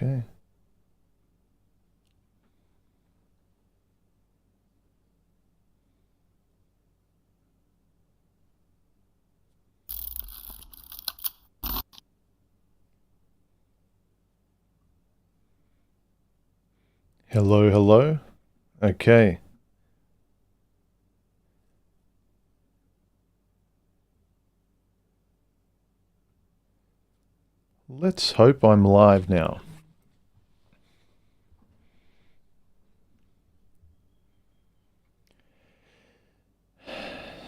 Okay. Hello, hello. Okay. Let's hope I'm live now.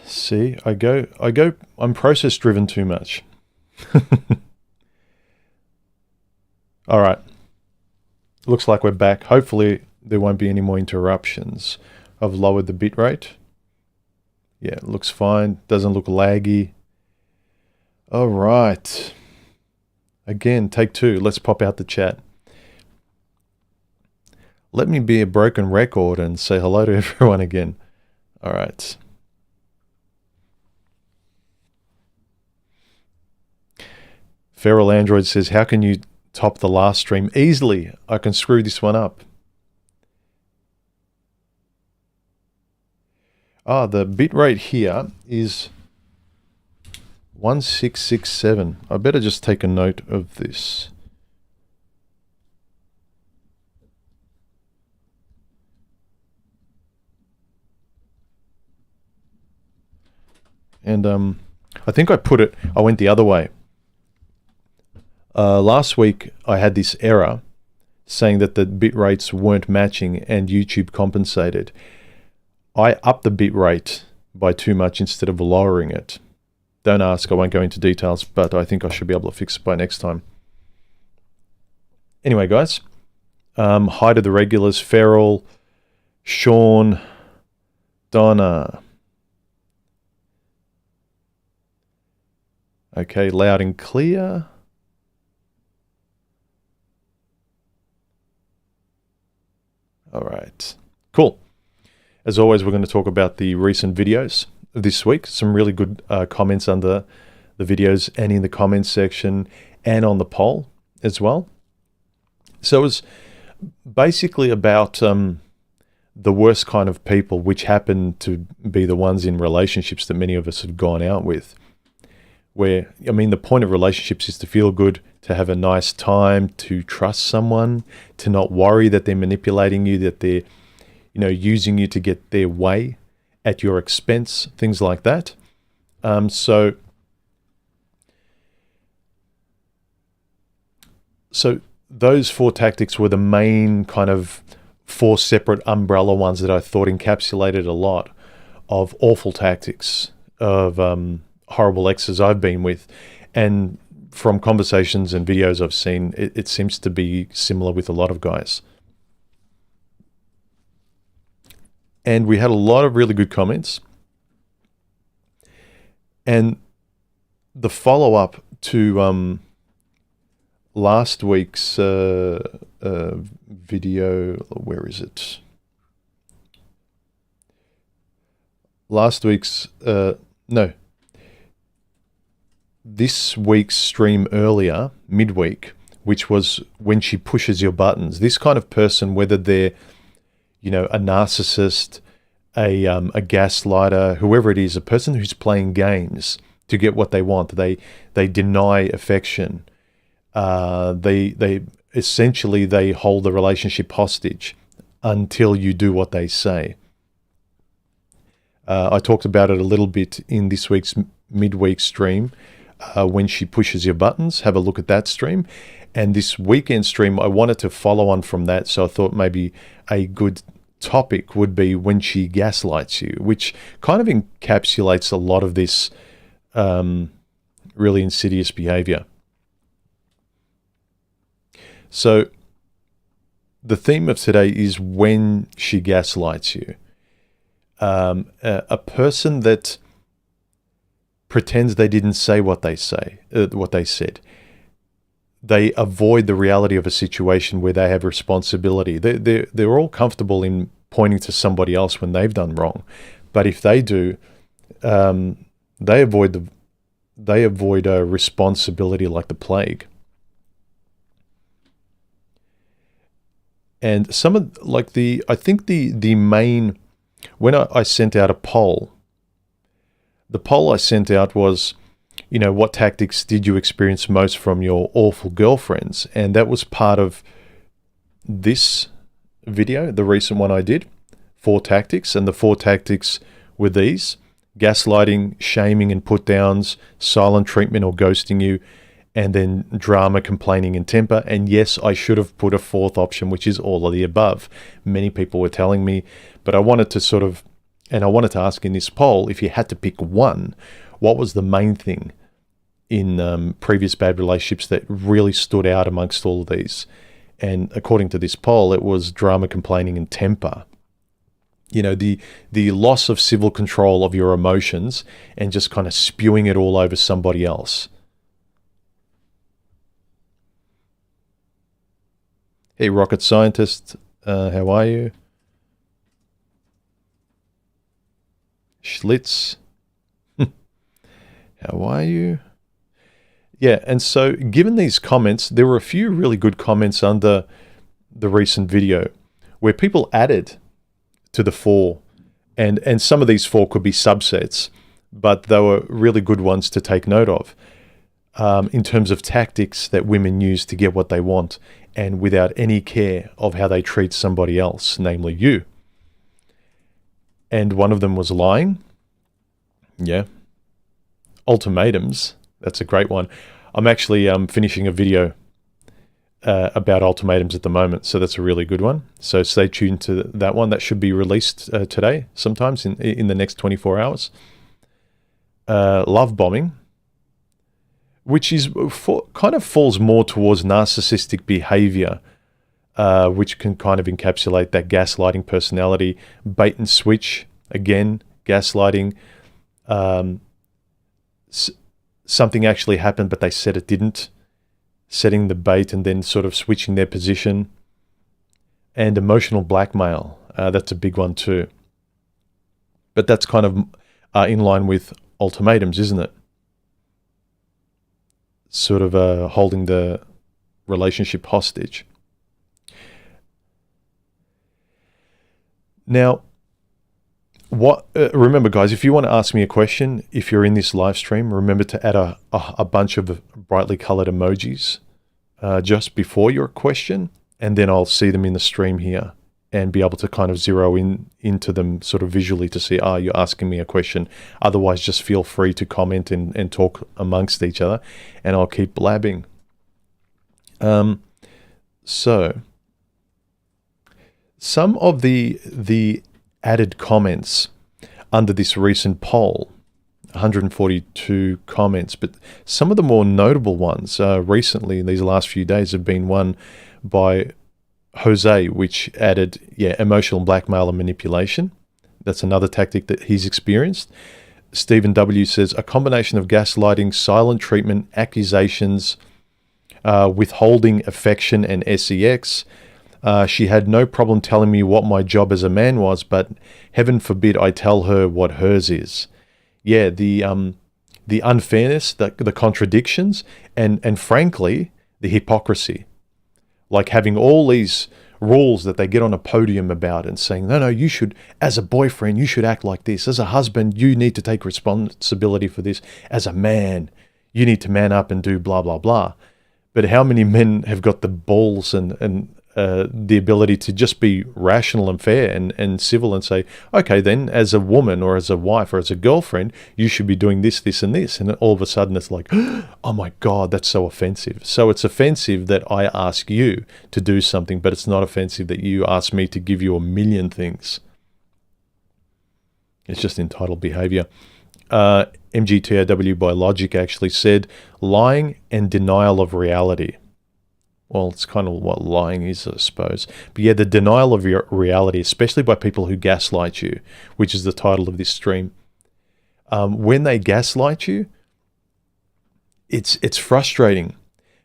See, I'm process driven too much. All right. Looks like we're back. Hopefully there won't be any more interruptions. I've lowered the bit rate. Yeah, it looks fine. Doesn't look laggy. All right. Again, take two. Let's pop out the chat. Let me be a broken record and say hello to everyone again. All right. Feral Android says, how can you top the last stream? Easily. I can screw this one up. The bitrate here is 1667. I better just take a note of this. And I think I went the other way. Last week I had this error saying that the bit rates weren't matching and YouTube compensated. I upped the bit rate by too much instead of lowering it. Don't ask, I won't go into details, but I think I should be able to fix it by next time. Anyway, guys, hi to the regulars, Feral, Sean, Donna. Okay, loud and clear. All right, cool. As always, we're going to talk about the recent videos this week. Some really good comments under the videos and in the comments section and on the poll as well. So it was basically about the worst kind of people, which happen to be the ones in relationships that many of us have gone out with. Where, I mean, the point of relationships is to feel good, to have a nice time, to trust someone, to not worry that they're manipulating you, that they're, using you to get their way at your expense, things like that. So those four tactics were the main kind of four separate umbrella ones that I thought encapsulated a lot of awful tactics of horrible exes I've been with, and from conversations and videos I've seen, it seems to be similar with a lot of guys. And we had a lot of really good comments, and the follow-up to last week's video, where is it? Last week's this week's stream earlier, midweek, which was when she pushes your buttons. This kind of person, whether they're, a narcissist, a gaslighter, whoever it is, a person who's playing games to get what they want. They deny affection. They essentially hold the relationship hostage until you do what they say. I talked about it a little bit in this week's midweek stream. When she pushes your buttons, have a look at that stream. And this weekend stream, I wanted to follow on from that, so I thought maybe a good topic would be when she gaslights you, which kind of encapsulates a lot of this really insidious behavior. So the theme of today is when she gaslights you. A person that pretends they didn't say what they said. They avoid the reality of a situation where they have responsibility. They're all comfortable in pointing to somebody else when they've done wrong, but if they do, they avoid responsibility like the plague. And some of I think the main, when I sent out a poll, the poll I sent out was, what tactics did you experience most from your awful girlfriends? And that was part of this video, the recent one I did, 4 tactics. And the 4 tactics were these: gaslighting, shaming and put downs, silent treatment or ghosting you, and then drama, complaining and temper. And yes, I should have put a 4th option, which is all of the above. Many people were telling me, but I wanted to I wanted to ask in this poll, if you had to pick one, what was the main thing in previous bad relationships that really stood out amongst all of these? And according to this poll, it was drama, complaining and temper. The loss of civil control of your emotions and just kind of spewing it all over somebody else. Hey, rocket scientist, how are you? Schlitz, how are you? Yeah, and so given these comments, there were a few really good comments under the recent video where people added to the 4, and some of these 4 could be subsets, but they were really good ones to take note of in terms of tactics that women use to get what they want, and without any care of how they treat somebody else, namely you. And one of them was lying. Yeah. Ultimatums. That's a great one. I'm actually finishing a video about ultimatums at the moment, so that's a really good one. So stay tuned to that one. That should be released today, sometimes in the next 24 hours. Love bombing, which is kind of falls more towards narcissistic behavior, which can kind of encapsulate that gaslighting personality. Bait and switch, again, gaslighting. Something actually happened, but they said it didn't. Setting the bait and then sort of switching their position. And emotional blackmail, that's a big one too. But that's kind of in line with ultimatums, isn't it? Sort of holding the relationship hostage. Now, remember, guys, if you want to ask me a question, if you're in this live stream, remember to add a bunch of brightly colored emojis just before your question, and then I'll see them in the stream here and be able to kind of zero into them sort of visually to see, you're asking me a question. Otherwise, just feel free to comment and talk amongst each other, and I'll keep blabbing. So, some of the added comments under this recent poll, 142 comments, but some of the more notable ones recently in these last few days have been one by Jose, which added, emotional blackmail and manipulation. That's another tactic that he's experienced. Stephen W. says, a combination of gaslighting, silent treatment, accusations, withholding affection, and sex. She had no problem telling me what my job as a man was, but heaven forbid I tell her what hers is. Yeah, the unfairness, the contradictions, and frankly, the hypocrisy. Like having all these rules that they get on a podium about and saying, no, you should, as a boyfriend, you should act like this. As a husband, you need to take responsibility for this. As a man, you need to man up and do blah, blah, blah. But how many men have got the balls and the ability to just be rational and fair and civil and say, okay, then as a woman or as a wife or as a girlfriend, you should be doing this, this, and this. And all of a sudden it's like, oh my God, that's so offensive. So it's offensive that I ask you to do something, but it's not offensive that you ask me to give you a million things. It's just entitled behavior. MGTOW by Logic actually said, lying and denial of reality. Well, it's kind of what lying is, I suppose. But yeah, the denial of your reality, especially by people who gaslight you, which is the title of this stream. When they gaslight you, it's frustrating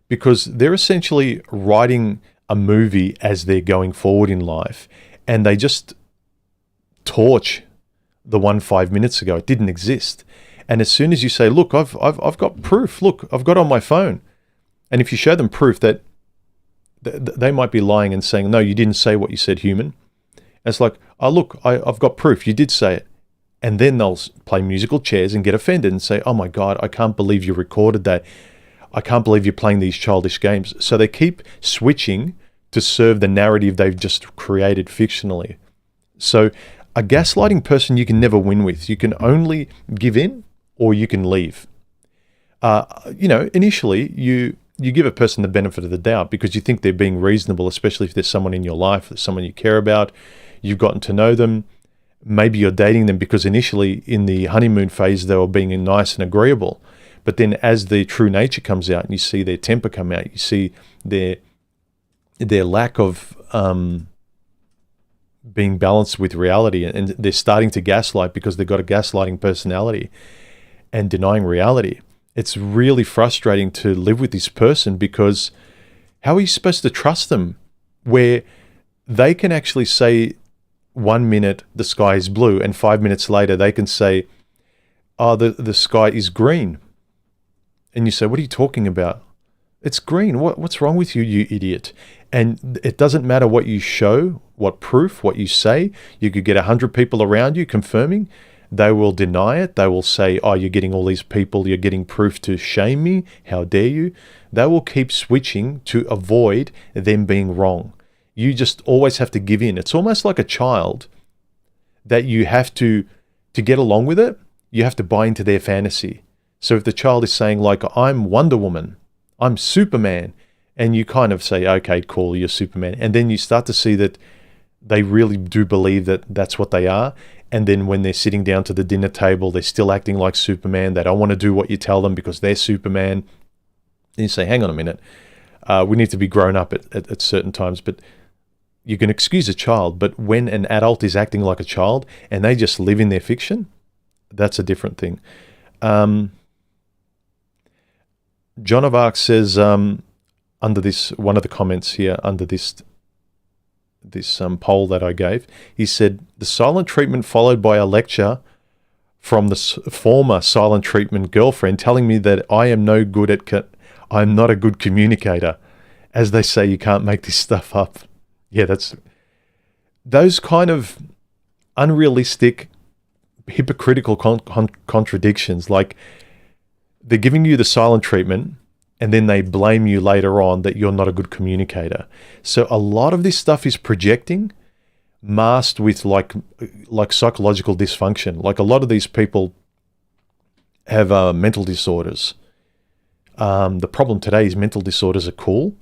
because they're essentially writing a movie as they're going forward in life, and they just torch the one 5 minutes ago. It didn't exist. And as soon as you say, look, I've got proof. Look, I've got on my phone. And if you show them proof that They might be lying and saying, no, you didn't say what you said, human. And it's like, oh, look, I've got proof. You did say it. And then they'll play musical chairs and get offended and say, oh my God, I can't believe you recorded that. I can't believe you're playing these childish games. So they keep switching to serve the narrative they've just created fictionally. So a gaslighting person you can never win with. You can only give in or you can leave. Initially you give a person the benefit of the doubt because you think they're being reasonable, especially if there's someone in your life, there's someone you care about, you've gotten to know them. Maybe you're dating them because initially in the honeymoon phase, they were being nice and agreeable. But then as their true nature comes out and you see their temper come out, you see their lack of being balanced with reality, and they're starting to gaslight because they've got a gaslighting personality and denying reality. It's really frustrating to live with this person because how are you supposed to trust them where they can actually say 1 minute the sky is blue and 5 minutes later they can say, oh, the sky is green. And you say, what are you talking about? It's green. What's wrong with you, you idiot? And it doesn't matter what you show, what proof, what you say. You could get 100 people around you confirming. They will deny it. They will say, oh, you're getting all these people. You're getting proof to shame me. How dare you? They will keep switching to avoid them being wrong. You just always have to give in. It's almost like a child that you have to get along with it, you have to buy into their fantasy. So if the child is saying like, I'm Wonder Woman, I'm Superman, and you kind of say, okay, cool, you're Superman. And then you start to see that they really do believe that that's what they are. And then when they're sitting down to the dinner table, they're still acting like Superman. They don't want to do what you tell them because they're Superman. And you say, hang on a minute, we need to be grown up at certain times. But you can excuse a child, but when an adult is acting like a child and they just live in their fiction, that's a different thing. John of Arc says, under this, one of the comments here, under this poll that I gave, he said, the silent treatment followed by a lecture from the former silent treatment girlfriend telling me that I am no good at, I'm not a good communicator. As they say, you can't make this stuff up. Yeah, that's those kind of unrealistic, hypocritical contradictions. Like they're giving you the silent treatment and then they blame you later on that you're not a good communicator. So a lot of this stuff is projecting, masked with like psychological dysfunction. Like a lot of these people have mental disorders. The problem today is mental disorders are cool.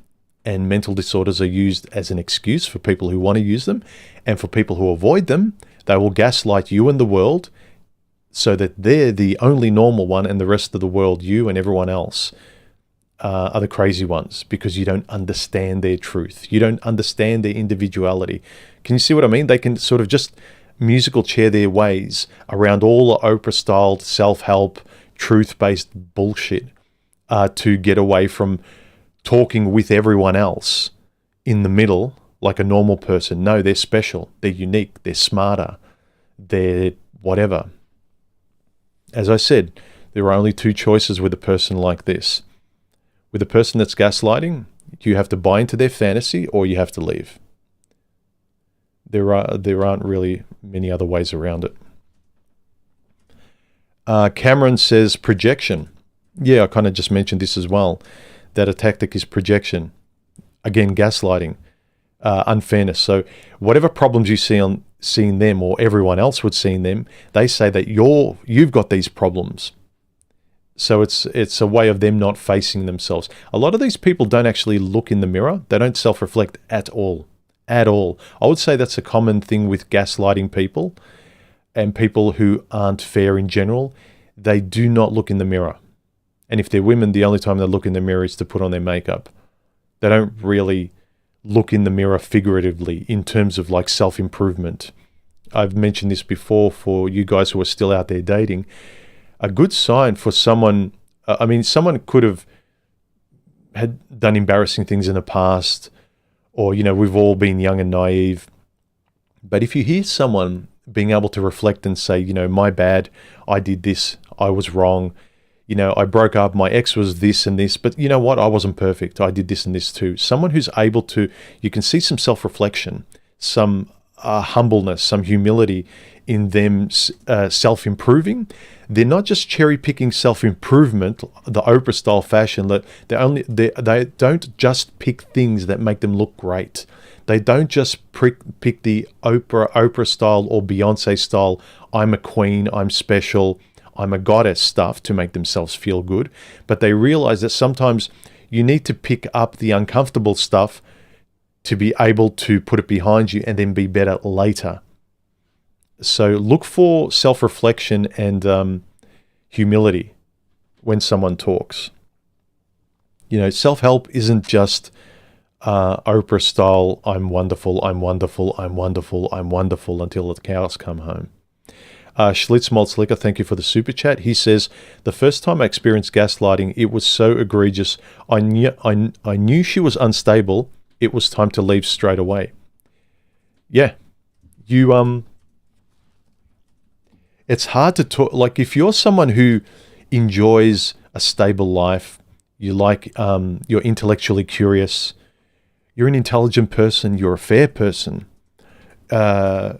And mental disorders are used as an excuse for people who want to use them. And for people who avoid them, they will gaslight you and the world so that they're the only normal one and the rest of the world, you and everyone else, are the crazy ones because you don't understand their truth. You don't understand their individuality. Can you see what I mean? They can sort of just musical chair their ways around all the Oprah-styled self-help, truth-based bullshit to get away from talking with everyone else in the middle like a normal person. No, they're special. They're unique. They're smarter. They're whatever. As I said, there are only two choices with a person like this. With a person that's gaslighting, you have to buy into their fantasy or you have to leave. There aren't really many other ways around it. Cameron says projection. Yeah, I kind of just mentioned this as well. That a tactic is projection. Again, gaslighting, unfairness. So whatever problems you see on seeing them or everyone else would see in them, they say that you've got these problems. So it's a way of them not facing themselves. A lot of these people don't actually look in the mirror. They don't self-reflect at all. At all. I would say that's a common thing with gaslighting people and people who aren't fair in general. They do not look in the mirror. And if they're women, the only time they look in the mirror is to put on their makeup. They don't really look in the mirror figuratively in terms of like self-improvement. I've mentioned this before for you guys who are still out there dating. A good sign for someone, someone could have had done embarrassing things in the past, or, we've all been young and naive. But if you hear someone being able to reflect and say, my bad, I did this, I was wrong, I broke up, my ex was this and this, but you know what? I wasn't perfect. I did this and this too. Someone who's able to, you can see some self-reflection, some humbleness, some humility in them self-improving. They're not just cherry-picking self-improvement, the Oprah style fashion. That they don't just pick things that make them look great. They don't just pick the Oprah style or Beyonce style, I'm a queen, I'm special, I'm a goddess stuff to make themselves feel good. But they realize that sometimes you need to pick up the uncomfortable stuff to be able to put it behind you and then be better later. So look for self-reflection and humility when someone talks. Self-help isn't just Oprah style, I'm wonderful, I'm wonderful, I'm wonderful, I'm wonderful until the cows come home. Schlitz Maltzlicker, thank you for the super chat. He says, the first time I experienced gaslighting, it was so egregious. I knew she was unstable. It was time to leave straight away. Yeah. It's hard to talk. Like, if you're someone who enjoys a stable life, you're intellectually curious, you're an intelligent person, you're a fair person,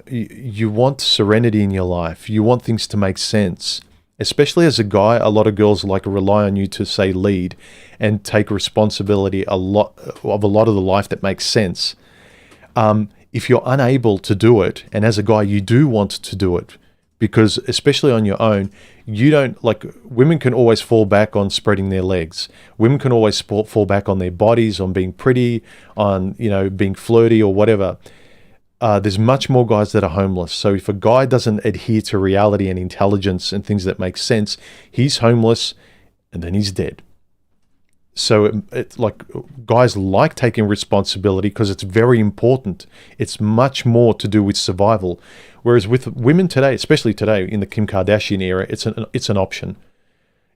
you want serenity in your life, you want things to make sense. Especially as a guy, a lot of girls rely on you to say lead and take responsibility of a lot of the life that makes sense. If you're unable to do it, and as a guy you do want to do it, because especially on your own, you don't women can always fall back on spreading their legs. Women can always fall back on their bodies, on being pretty, on being flirty or whatever. There's much more guys that are homeless. So if a guy doesn't adhere to reality and intelligence and things that make sense, he's homeless and then he's dead. So it's guys like taking responsibility because it's very important. It's much more to do with survival. Whereas with women today, especially today in the Kim Kardashian era, it's an option.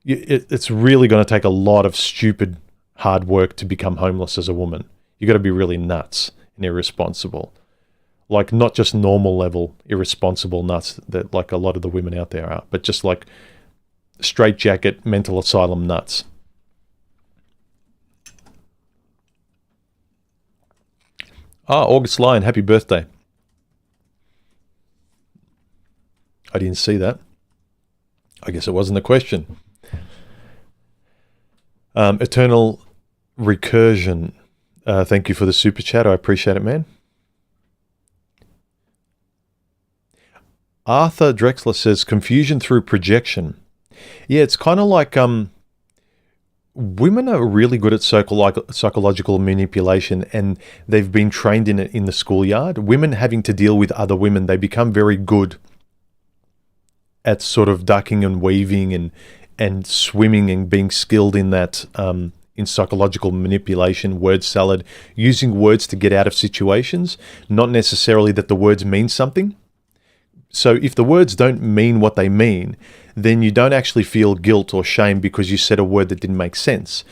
It's really going to take a lot of stupid hard work to become homeless as a woman. You got to be really nuts and irresponsible. Not just normal level irresponsible nuts that a lot of the women out there are, but just straitjacket mental asylum nuts. August Lyon, happy birthday. I didn't see that. I guess it wasn't a question. Eternal Recursion, thank you for the super chat. I appreciate it, man. Arthur Drexler says, confusion through projection. Yeah, it's kind of like women are really good at psychological manipulation, and they've been trained in it in the schoolyard. Women having to deal with other women, they become very good at sort of ducking and weaving and swimming and being skilled in that, in psychological manipulation, word salad, using words to get out of situations, not necessarily that the words mean something. So if the words don't mean what they mean, then you don't actually feel guilt or shame because you said a word that didn't make sense.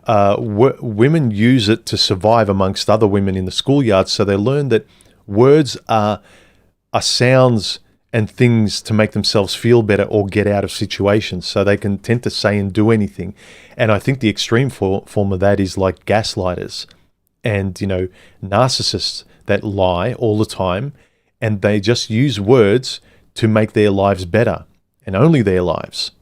Women use it to survive amongst other women in the schoolyard, so they learn that words are sounds and things to make themselves feel better or get out of situations, so they can tend to say and do anything. And I think the extreme form of that is like gaslighters and, narcissists that lie all the time, and they just use words to make their lives better, and only their lives.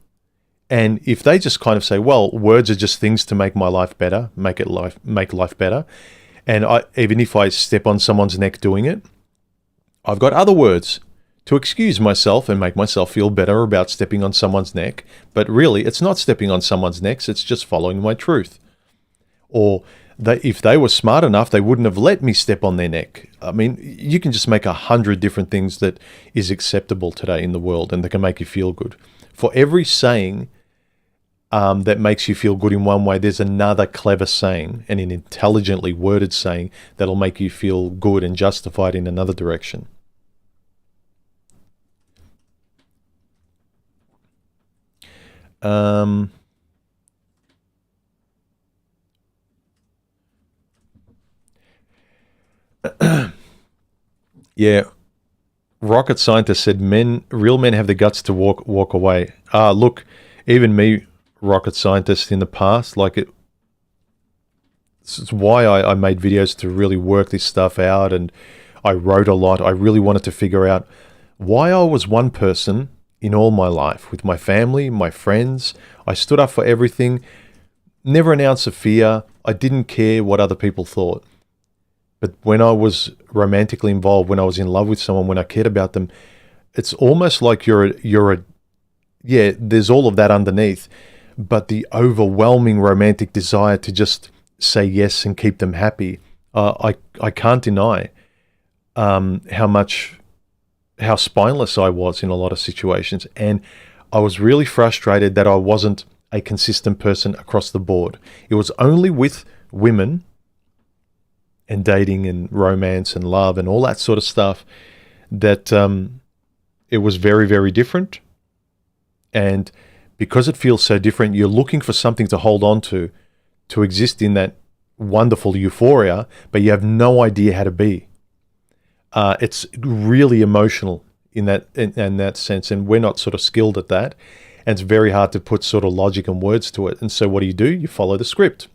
And if they just kind of say, well, words are just things to make my life better, make life better, and even if I step on someone's neck doing it, I've got other words to excuse myself and make myself feel better about stepping on someone's neck. But really, it's not stepping on someone's necks, it's just following my truth. Or if they were smart enough, they wouldn't have let me step on their neck. I mean, you can just make 100 different things that is acceptable today in the world, and they can make you feel good. For every saying that makes you feel good in one way, there's another clever saying and an intelligently worded saying that'll make you feel good and justified in another direction. Yeah, rocket scientist said real men have the guts to walk away. Look, even me, rocket scientist in the past. Like it's why I made videos to really work this stuff out, and I wrote a lot. I really wanted to figure out why I was one person in all my life, with my family, my friends. I stood up for everything, never an ounce of fear. I didn't care what other people thought. But when I was romantically involved, when I was in love with someone, when I cared about them, it's almost like yeah, there's all of that underneath, but the overwhelming romantic desire to just say yes and keep them happy. I can't deny how spineless I was in a lot of situations, and I was really frustrated that I wasn't a consistent person across the board. It was only with women and dating and romance and love and all that sort of stuff that it was very, very different. And because it feels so different, you're looking for something to hold on to exist in that wonderful euphoria, but you have no idea how to be. It's really emotional in that sense, and we're not sort of skilled at that. And it's very hard to put sort of logic and words to it. And so what do? You follow the script.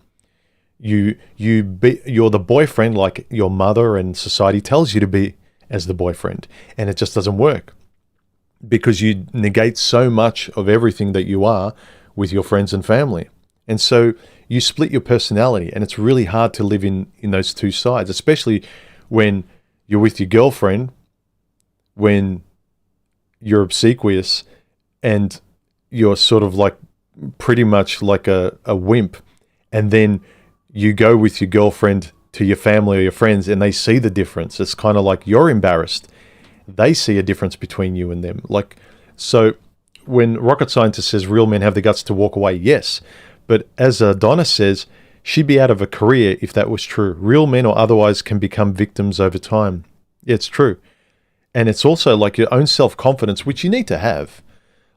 You're the boyfriend like your mother and society tells you to be as the boyfriend, and it just doesn't work because you negate so much of everything that you are with your friends and family. And so you split your personality, and it's really hard to live in those two sides, especially when you're with your girlfriend, when you're obsequious and you're sort of like pretty much like a wimp, and then you go with your girlfriend to your family or your friends and they see the difference. It's kind of like you're embarrassed. They see a difference between you and them. Like, so when rocket scientist says real men have the guts to walk away, yes. But as Donna says, she'd be out of a career if that was true. Real men or otherwise can become victims over time. Yeah, it's true. And it's also like your own self-confidence, which you need to have.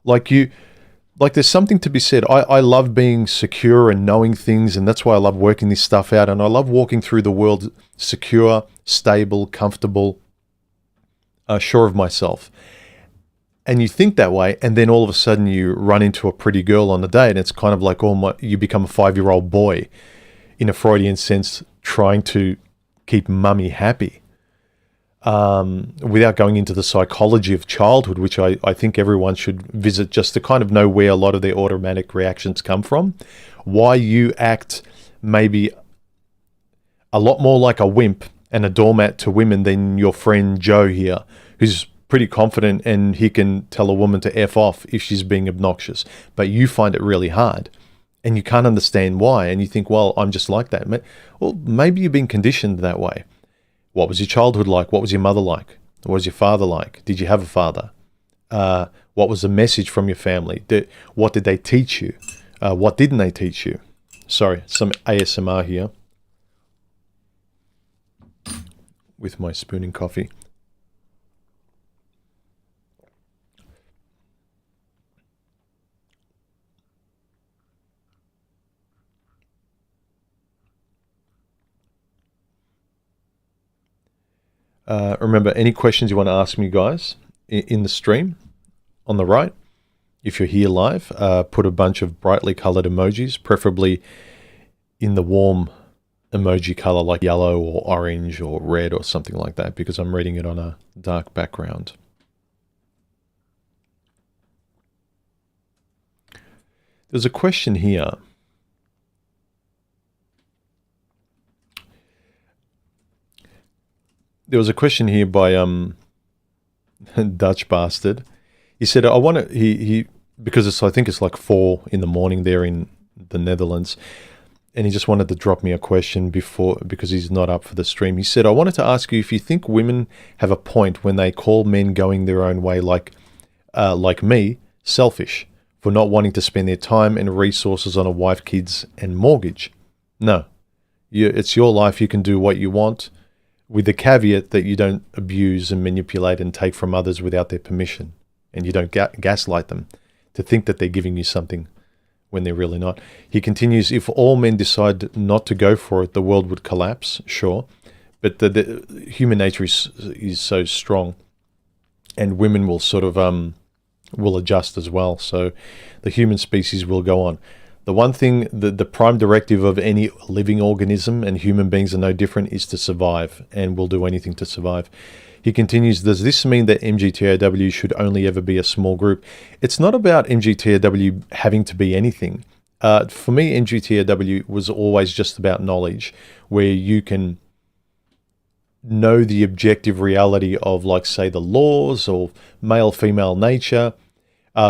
Like there's something to be said. I love being secure and knowing things, and that's why I love working this stuff out. And I love walking through the world secure, stable, comfortable, sure of myself. And you think that way, and then all of a sudden you run into a pretty girl on a date, and it's kind of like you become a 5-year-old boy in a Freudian sense, trying to keep mummy happy. Without going into the psychology of childhood, which I think everyone should visit just to kind of know where a lot of their automatic reactions come from, why you act maybe a lot more like a wimp and a doormat to women than your friend Joe here, who's pretty confident and he can tell a woman to F off if she's being obnoxious, but you find it really hard and you can't understand why, and you think, well, I'm just like that. Well, maybe you've been conditioned that way. What was your childhood like? What was your mother like? What was your father like? Did you have a father? What was the message from your family? What did they teach you? What didn't they teach you? Sorry, some ASMR here with my spoon and coffee. Remember, any questions you want to ask me, guys, in the stream on the right, if you're here live, put a bunch of brightly colored emojis, preferably in the warm emoji color like yellow or orange or red or something like that, because I'm reading it on a dark background. There's a question here. There was a question here by Dutch bastard. He said, "I want to." He because I think it's like 4 a.m. there in the Netherlands, and he just wanted to drop me a question because he's not up for the stream. He said, "I wanted to ask you if you think women have a point when they call men going their own way, like me, selfish for not wanting to spend their time and resources on a wife, kids, and mortgage." No, it's your life. You can do what you want, with the caveat that you don't abuse and manipulate and take from others without their permission, and you don't gaslight them to think that they're giving you something when they're really not. He continues, if all men decide not to go for it, the world would collapse, sure, but the human nature is so strong, and women will sort of will adjust as well, so the human species will go on. The one thing, the prime directive of any living organism, and human beings are no different, is to survive, and will do anything to survive. He continues, does this mean that MGTOW should only ever be a small group? It's not about MGTOW having to be anything. For me, MGTOW was always just about knowledge, where you can know the objective reality of, like, say, the laws or male-female nature,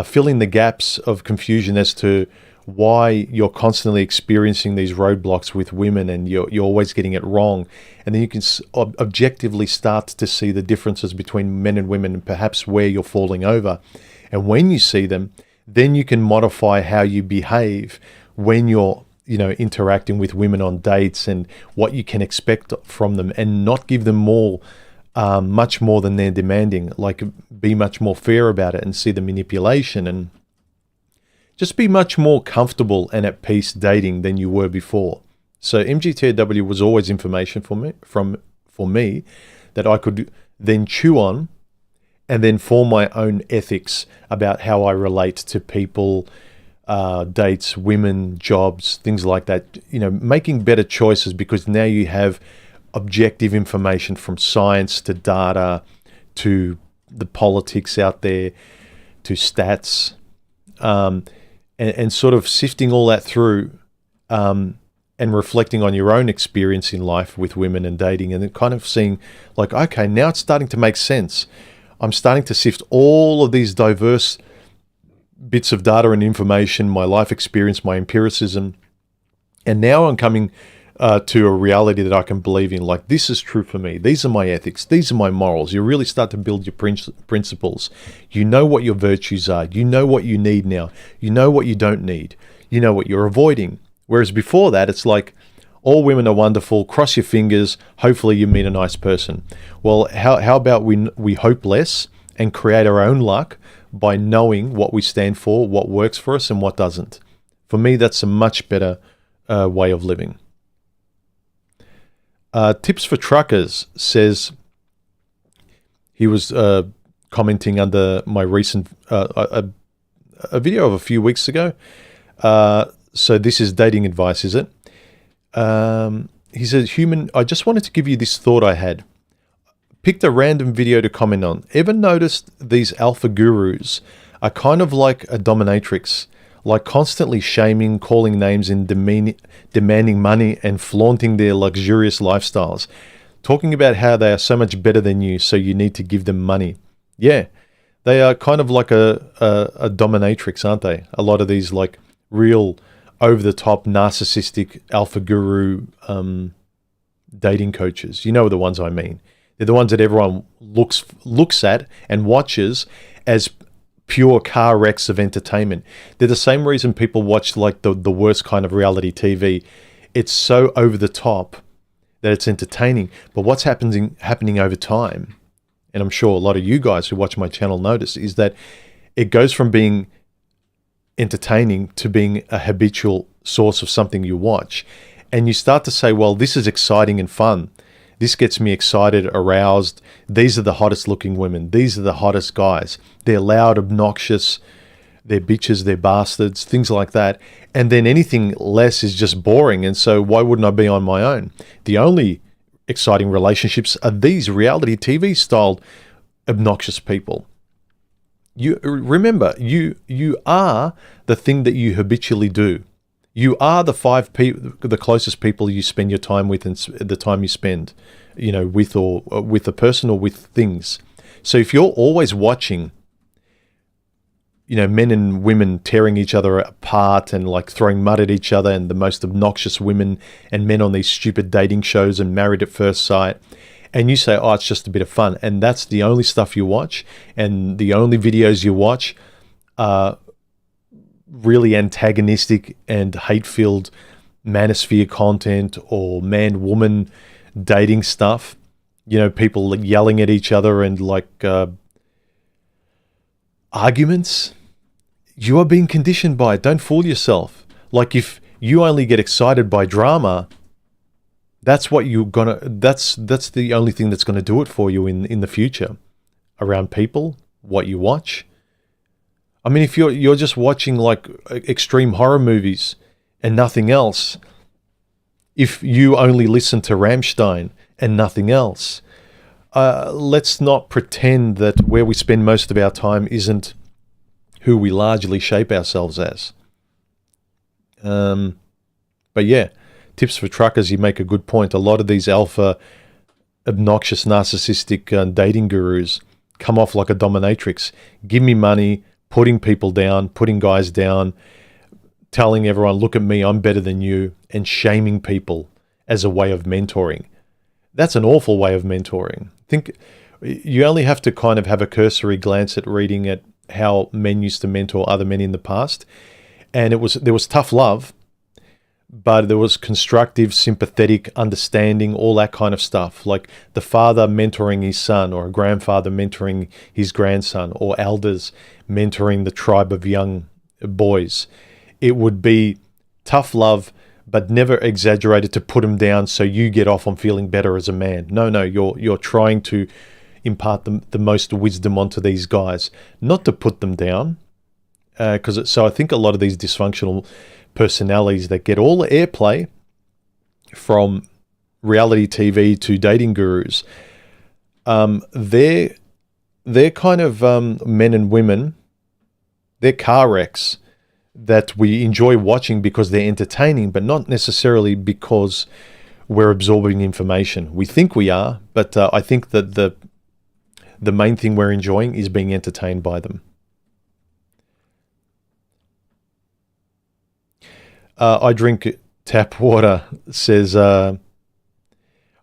fill in the gaps of confusion as to why you're constantly experiencing these roadblocks with women and you're always getting it wrong. And then you can objectively start to see the differences between men and women and perhaps where you're falling over. And when you see them, then you can modify how you behave when you're, interacting with women on dates, and what you can expect from them, and not give them much more than they're demanding. Like, be much more fair about it and see the manipulation, and just be much more comfortable and at peace dating than you were before. So MGTOW was always information for me that I could then chew on and then form my own ethics about how I relate to people, dates, women, jobs, things like that. Making better choices, because now you have objective information, from science to data to the politics out there to stats, and sort of sifting all that through, and reflecting on your own experience in life with women and dating, and then kind of seeing, like, okay, now it's starting to make sense. I'm starting to sift all of these diverse bits of data and information, my life experience, my empiricism, and now I'm coming to a reality that I can believe in. Like, this is true for me. These are my ethics. These are my morals. You really start to build your principles. You know what your virtues are. You know what you need now. You know what you don't need. You know what you're avoiding. Whereas before that, it's like, all women are wonderful. Cross your fingers. Hopefully you meet a nice person. Well, how about we hope less and create our own luck by knowing what we stand for, what works for us and what doesn't. For me, that's a much better way of living. Tips for Truckers says, he was commenting under my recent a video of a few weeks ago. So this is dating advice, is it? He says, I just wanted to give you this thought I had. Picked a random video to comment on. Ever noticed these alpha gurus are kind of like a dominatrix, like constantly shaming, calling names, and demanding money and flaunting their luxurious lifestyles, talking about how they are so much better than you, so you need to give them money. Yeah, they are kind of like a dominatrix, aren't they? A lot of these, like, real over-the-top narcissistic alpha guru dating coaches. You know the ones I mean. They're the ones that everyone looks at and watches as pure car wrecks of entertainment. They're the same reason people watch, like, the worst kind of reality TV. It's so over the top that it's entertaining. But what's happening over time, and I'm sure a lot of you guys who watch my channel notice, is that it goes from being entertaining to being a habitual source of something you watch. And you start to say, well, this is exciting and fun. This gets me excited, aroused. These are the hottest looking women. These are the hottest guys. They're loud, obnoxious. They're bitches, they're bastards, things like that. And then anything less is just boring. And so why wouldn't I be on my own? The only exciting relationships are these reality TV styled obnoxious people. You remember, you are the thing that you habitually do. You are the closest people you spend your time with, and the time you spend, with a person or with things. So if you're always watching, men and women tearing each other apart and, like, throwing mud at each other, and the most obnoxious women and men on these stupid dating shows and Married at First Sight, and you say, oh, it's just a bit of fun, and that's the only stuff you watch, and the only videos you watch are really antagonistic and hate-filled manosphere content or man-woman dating stuff, people yelling at each other and, like, arguments, you are being conditioned by it. Don't fool yourself. Like, if you only get excited by drama, that's what that's the only thing that's gonna do it for you in the future around people, what you watch. I mean, if you're just watching, like, extreme horror movies and nothing else, if you only listen to Rammstein and nothing else, let's not pretend that where we spend most of our time isn't who we largely shape ourselves as. But yeah, tips for truckers, you make a good point. A lot of these alpha, obnoxious, narcissistic dating gurus come off like a dominatrix. Give me money, putting people down, putting guys down, telling everyone, look at me, I'm better than you, and shaming people as a way of mentoring. That's an awful way of mentoring. Think you only have to kind of have a cursory glance at reading at how men used to mentor other men in the past. And there was tough love, but there was constructive, sympathetic, understanding, all that kind of stuff. Like the father mentoring his son, or a grandfather mentoring his grandson, or elders mentoring the tribe of young boys. It would be tough love, but never exaggerated to put them down so you get off on feeling better as a man. No, you're trying to impart the most wisdom onto these guys, not to put them down. So I think a lot of these dysfunctional personalities that get all the airplay from reality TV to dating gurus, they're kind of men and women, they're car wrecks that we enjoy watching because they're entertaining, but not necessarily because we're absorbing information. We think we are, but I think that the main thing we're enjoying is being entertained by them. I drink tap water, says, under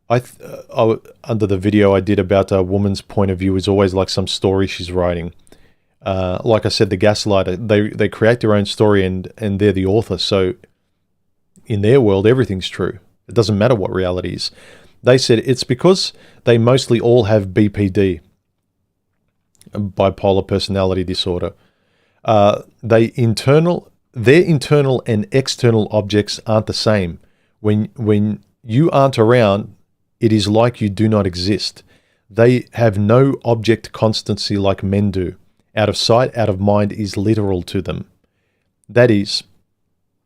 the video I did about a woman's point of view is always like some story she's writing. Like I said, the gaslighter, they create their own story and they're the author. So in their world, everything's true. It doesn't matter what reality is. They said it's because they mostly all have BPD, bipolar personality disorder. Their internal and external objects aren't the same. When you aren't around, it is like you do not exist. They have no object constancy like men do. Out of sight, out of mind is literal to them. That is,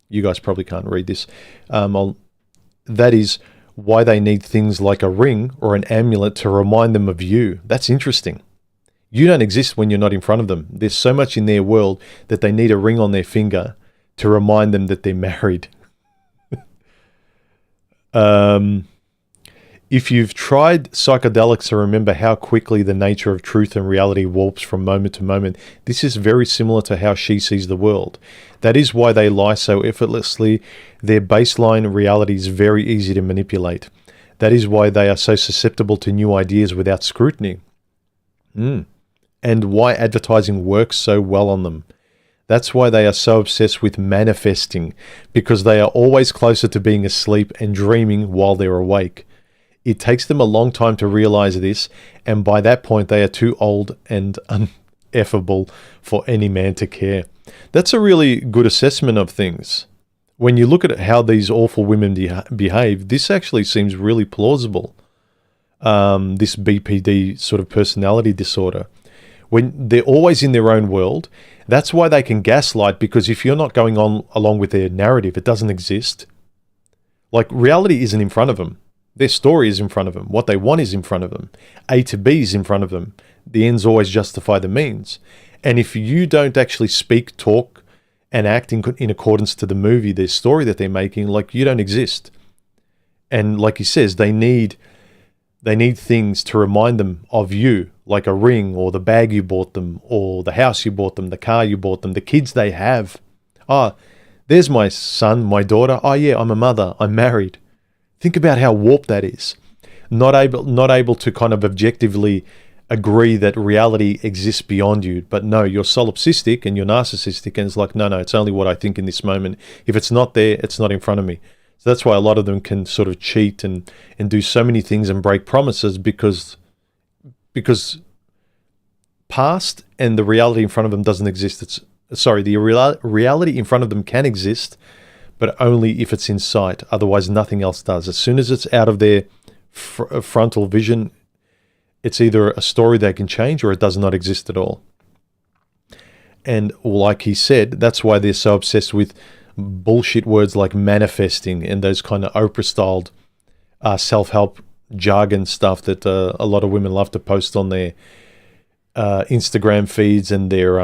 you guys probably can't read this. That is why they need things like a ring or an amulet to remind them of you. That's interesting. You don't exist when you're not in front of them. There's so much in their world that they need a ring on their finger to remind them that they're married. If you've tried psychedelics to remember how quickly the nature of truth and reality warps from moment to moment, this is very similar to how she sees the world. That is why they lie so effortlessly. Their baseline reality is very easy to manipulate. That is why they are so susceptible to new ideas without scrutiny. And why advertising works so well on them. That's why they are so obsessed with manifesting, because they are always closer to being asleep and dreaming while they're awake. It takes them a long time to realize this, and by that point they are too old and ineffable for any man to care. That's a really good assessment of things. When you look at how these awful women behave, this actually seems really plausible. This BPD sort of personality disorder. When they're always in their own world, that's why they can gaslight, because if you're not going on along with their narrative, it doesn't exist. Like, reality isn't in front of them. Their story is in front of them. What they want is in front of them. A to B is in front of them. The ends always justify the means. And if you don't actually speak, talk, and act in accordance to the movie, their story that they're making, like, you don't exist. And like he says, they need things to remind them of you, like a ring, or the bag you bought them, or the house you bought them, the car you bought them, the kids they have. There's my son, my daughter. Yeah, I'm a mother. I'm married. Think about how warped that is. Not able to kind of objectively agree that reality exists beyond you. But no, you're solipsistic and you're narcissistic, and it's like, no, it's only what I think in this moment. If it's not there, it's not in front of me. So that's why a lot of them can sort of cheat and do so many things and break promises, because past and the reality in front of them doesn't exist. The reality in front of them can exist, but only if it's in sight. Otherwise, nothing else does. As soon as it's out of their frontal vision, it's either a story they can change or it does not exist at all. And like he said, that's why they're so obsessed with bullshit words like manifesting and those kind of Oprah-styled self-help jargon stuff that a lot of women love to post on their Instagram feeds and their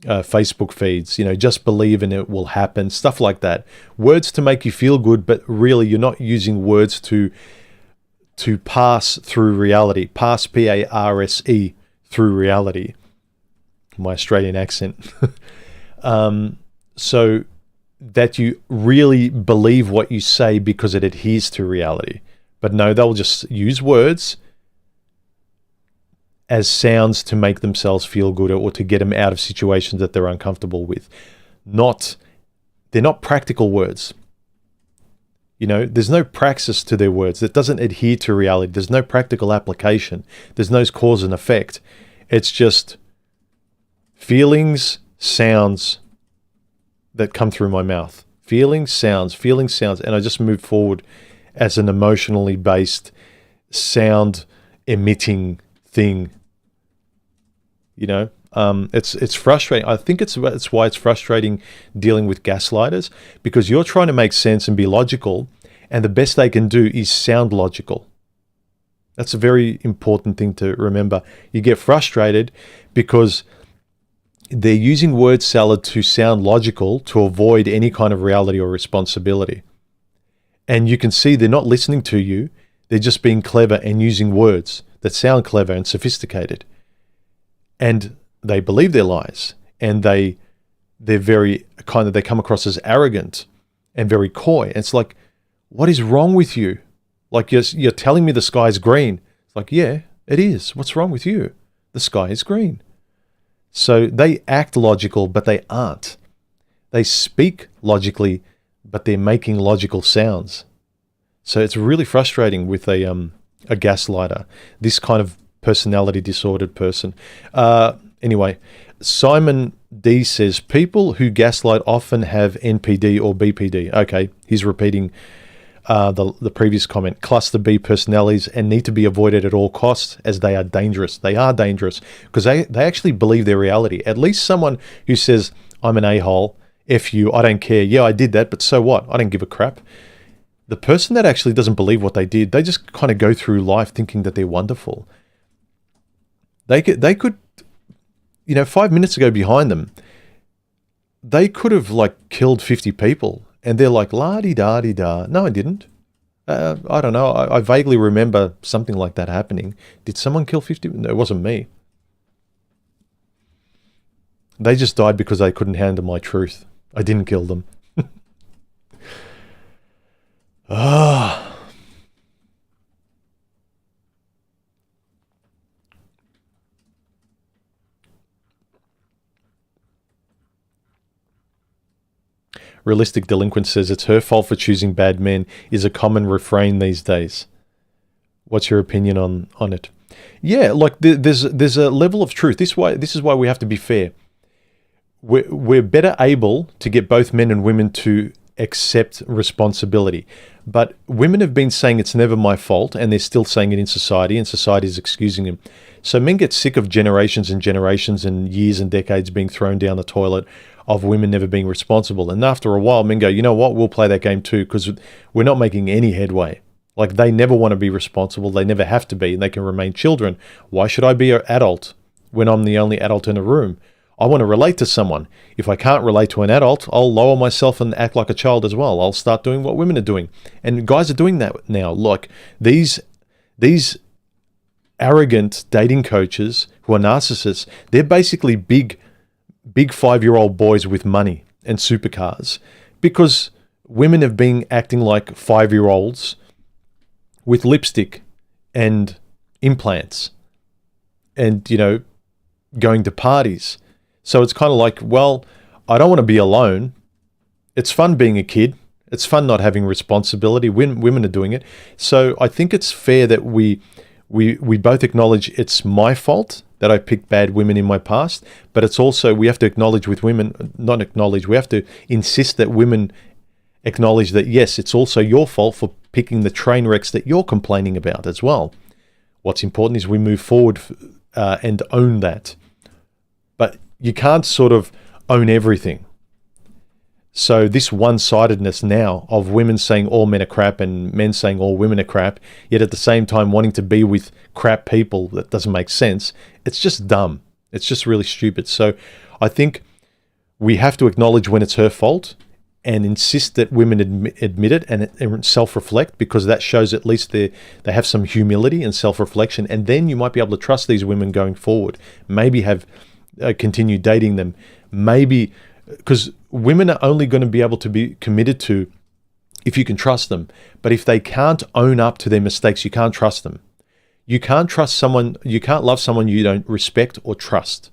Facebook feeds. Just believe and it will happen, stuff like that. Words to make you feel good, but really you're not using words to pass through reality. Pass, P-A-R-S-E, through reality. My Australian accent. So that you really believe what you say because it adheres to reality. But no, they'll just use words as sounds to make themselves feel good or to get them out of situations that they're uncomfortable with. They're not practical words. There's no praxis to their words. That doesn't adhere to reality. There's no practical application. There's no cause and effect. It's just feelings, sounds that come through my mouth. Feelings, sounds, and I just move forward as an emotionally based, sound emitting thing. It's frustrating. I think it's why it's frustrating dealing with gaslighters, because you're trying to make sense and be logical, and the best they can do is sound logical. That's a very important thing to remember. You get frustrated because they're using word salad to sound logical to avoid any kind of reality or responsibility. And you can see they're not listening to you. They're just being clever and using words that sound clever and sophisticated. And they believe their lies. And they're very they come across as arrogant and very coy. And it's like, what is wrong with you? Like, you're telling me the sky's green. It's like, yeah, it is. What's wrong with you? The sky is green. So they act logical, but they aren't. They speak logically, but they're making logical sounds. So it's really frustrating with a gaslighter, this kind of personality disordered person. Anyway, Simon D says, people who gaslight often have NPD or BPD. Okay, he's repeating the previous comment. Cluster B personalities and need to be avoided at all costs as they are dangerous. They are dangerous because they actually believe their reality. At least someone who says, I'm an a-hole, F you, I don't care. Yeah, I did that, but so what? I don't give a crap. The person that actually doesn't believe what they did, they just kind of go through life thinking that they're wonderful. They could, 5 minutes ago behind them, they could have killed 50 people. And they're like, la-di-da-di-da. No, I didn't. I don't know. I vaguely remember something like that happening. Did someone kill 50? No, it wasn't me. They just died because they couldn't handle my truth. I didn't kill them. Realistic Delinquent says it's her fault for choosing bad men is a common refrain these days. What's your opinion on it? Yeah, there's a level of truth. This is why we have to be fair. We're better able to get both men and women to accept responsibility. But women have been saying it's never my fault, and they're still saying it in society, and society is excusing them. So men get sick of generations and generations and years and decades being thrown down the toilet of women never being responsible. And after a while, men go, you know what, we'll play that game too, because we're not making any headway. They never want to be responsible. They never have to be, and they can remain children. Why should I be an adult when I'm the only adult in a room? I want to relate to someone. If I can't relate to an adult, I'll lower myself and act like a child as well. I'll start doing what women are doing. And guys are doing that now. These arrogant dating coaches who are narcissists, they're basically big 5-year-old boys with money and supercars, because women have been acting like 5-year-olds with lipstick and implants and, going to parties. So it's kind of like, well, I don't want to be alone. It's fun being a kid. It's fun not having responsibility. Women are doing it. So I think it's fair that we both acknowledge it's my fault that I picked bad women in my past, but it's also, we have to acknowledge with women, not acknowledge, we have to insist that women acknowledge that, yes, it's also your fault for picking the train wrecks that you're complaining about as well. What's important is we move forward and own that. But you can't sort of own everything. So this one-sidedness now of women saying all men are crap and men saying all women are crap, yet at the same time wanting to be with crap people, that doesn't make sense. It's just dumb. It's just really stupid. So I think we have to acknowledge when it's her fault and insist that women admit it and self-reflect, because that shows at least they have some humility and self-reflection. And then you might be able to trust these women going forward. Maybe have continued dating them. Maybe, because women are only going to be able to be committed to if you can trust them. But if they can't own up to their mistakes, you can't trust them. You can't trust someone, you can't love someone you don't respect or trust.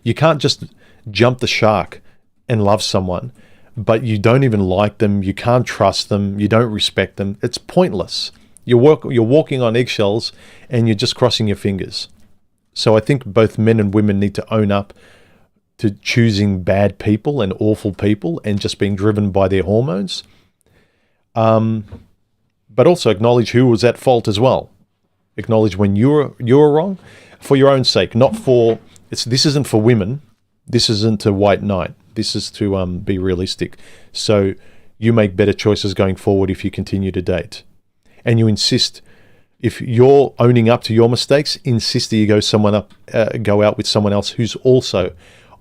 You can't just jump the shark and love someone, but you don't even like them, you can't trust them, you don't respect them. It's pointless. You're walking on eggshells and you're just crossing your fingers. So I think both men and women need to own up to choosing bad people and awful people and just being driven by their hormones. But also acknowledge who was at fault as well. Acknowledge when you're wrong for your own sake, not for, this isn't for women. This isn't a white knight. This is to be realistic. So you make better choices going forward if you continue to date. And you insist, if you're owning up to your mistakes, insist that you go out with someone else who's also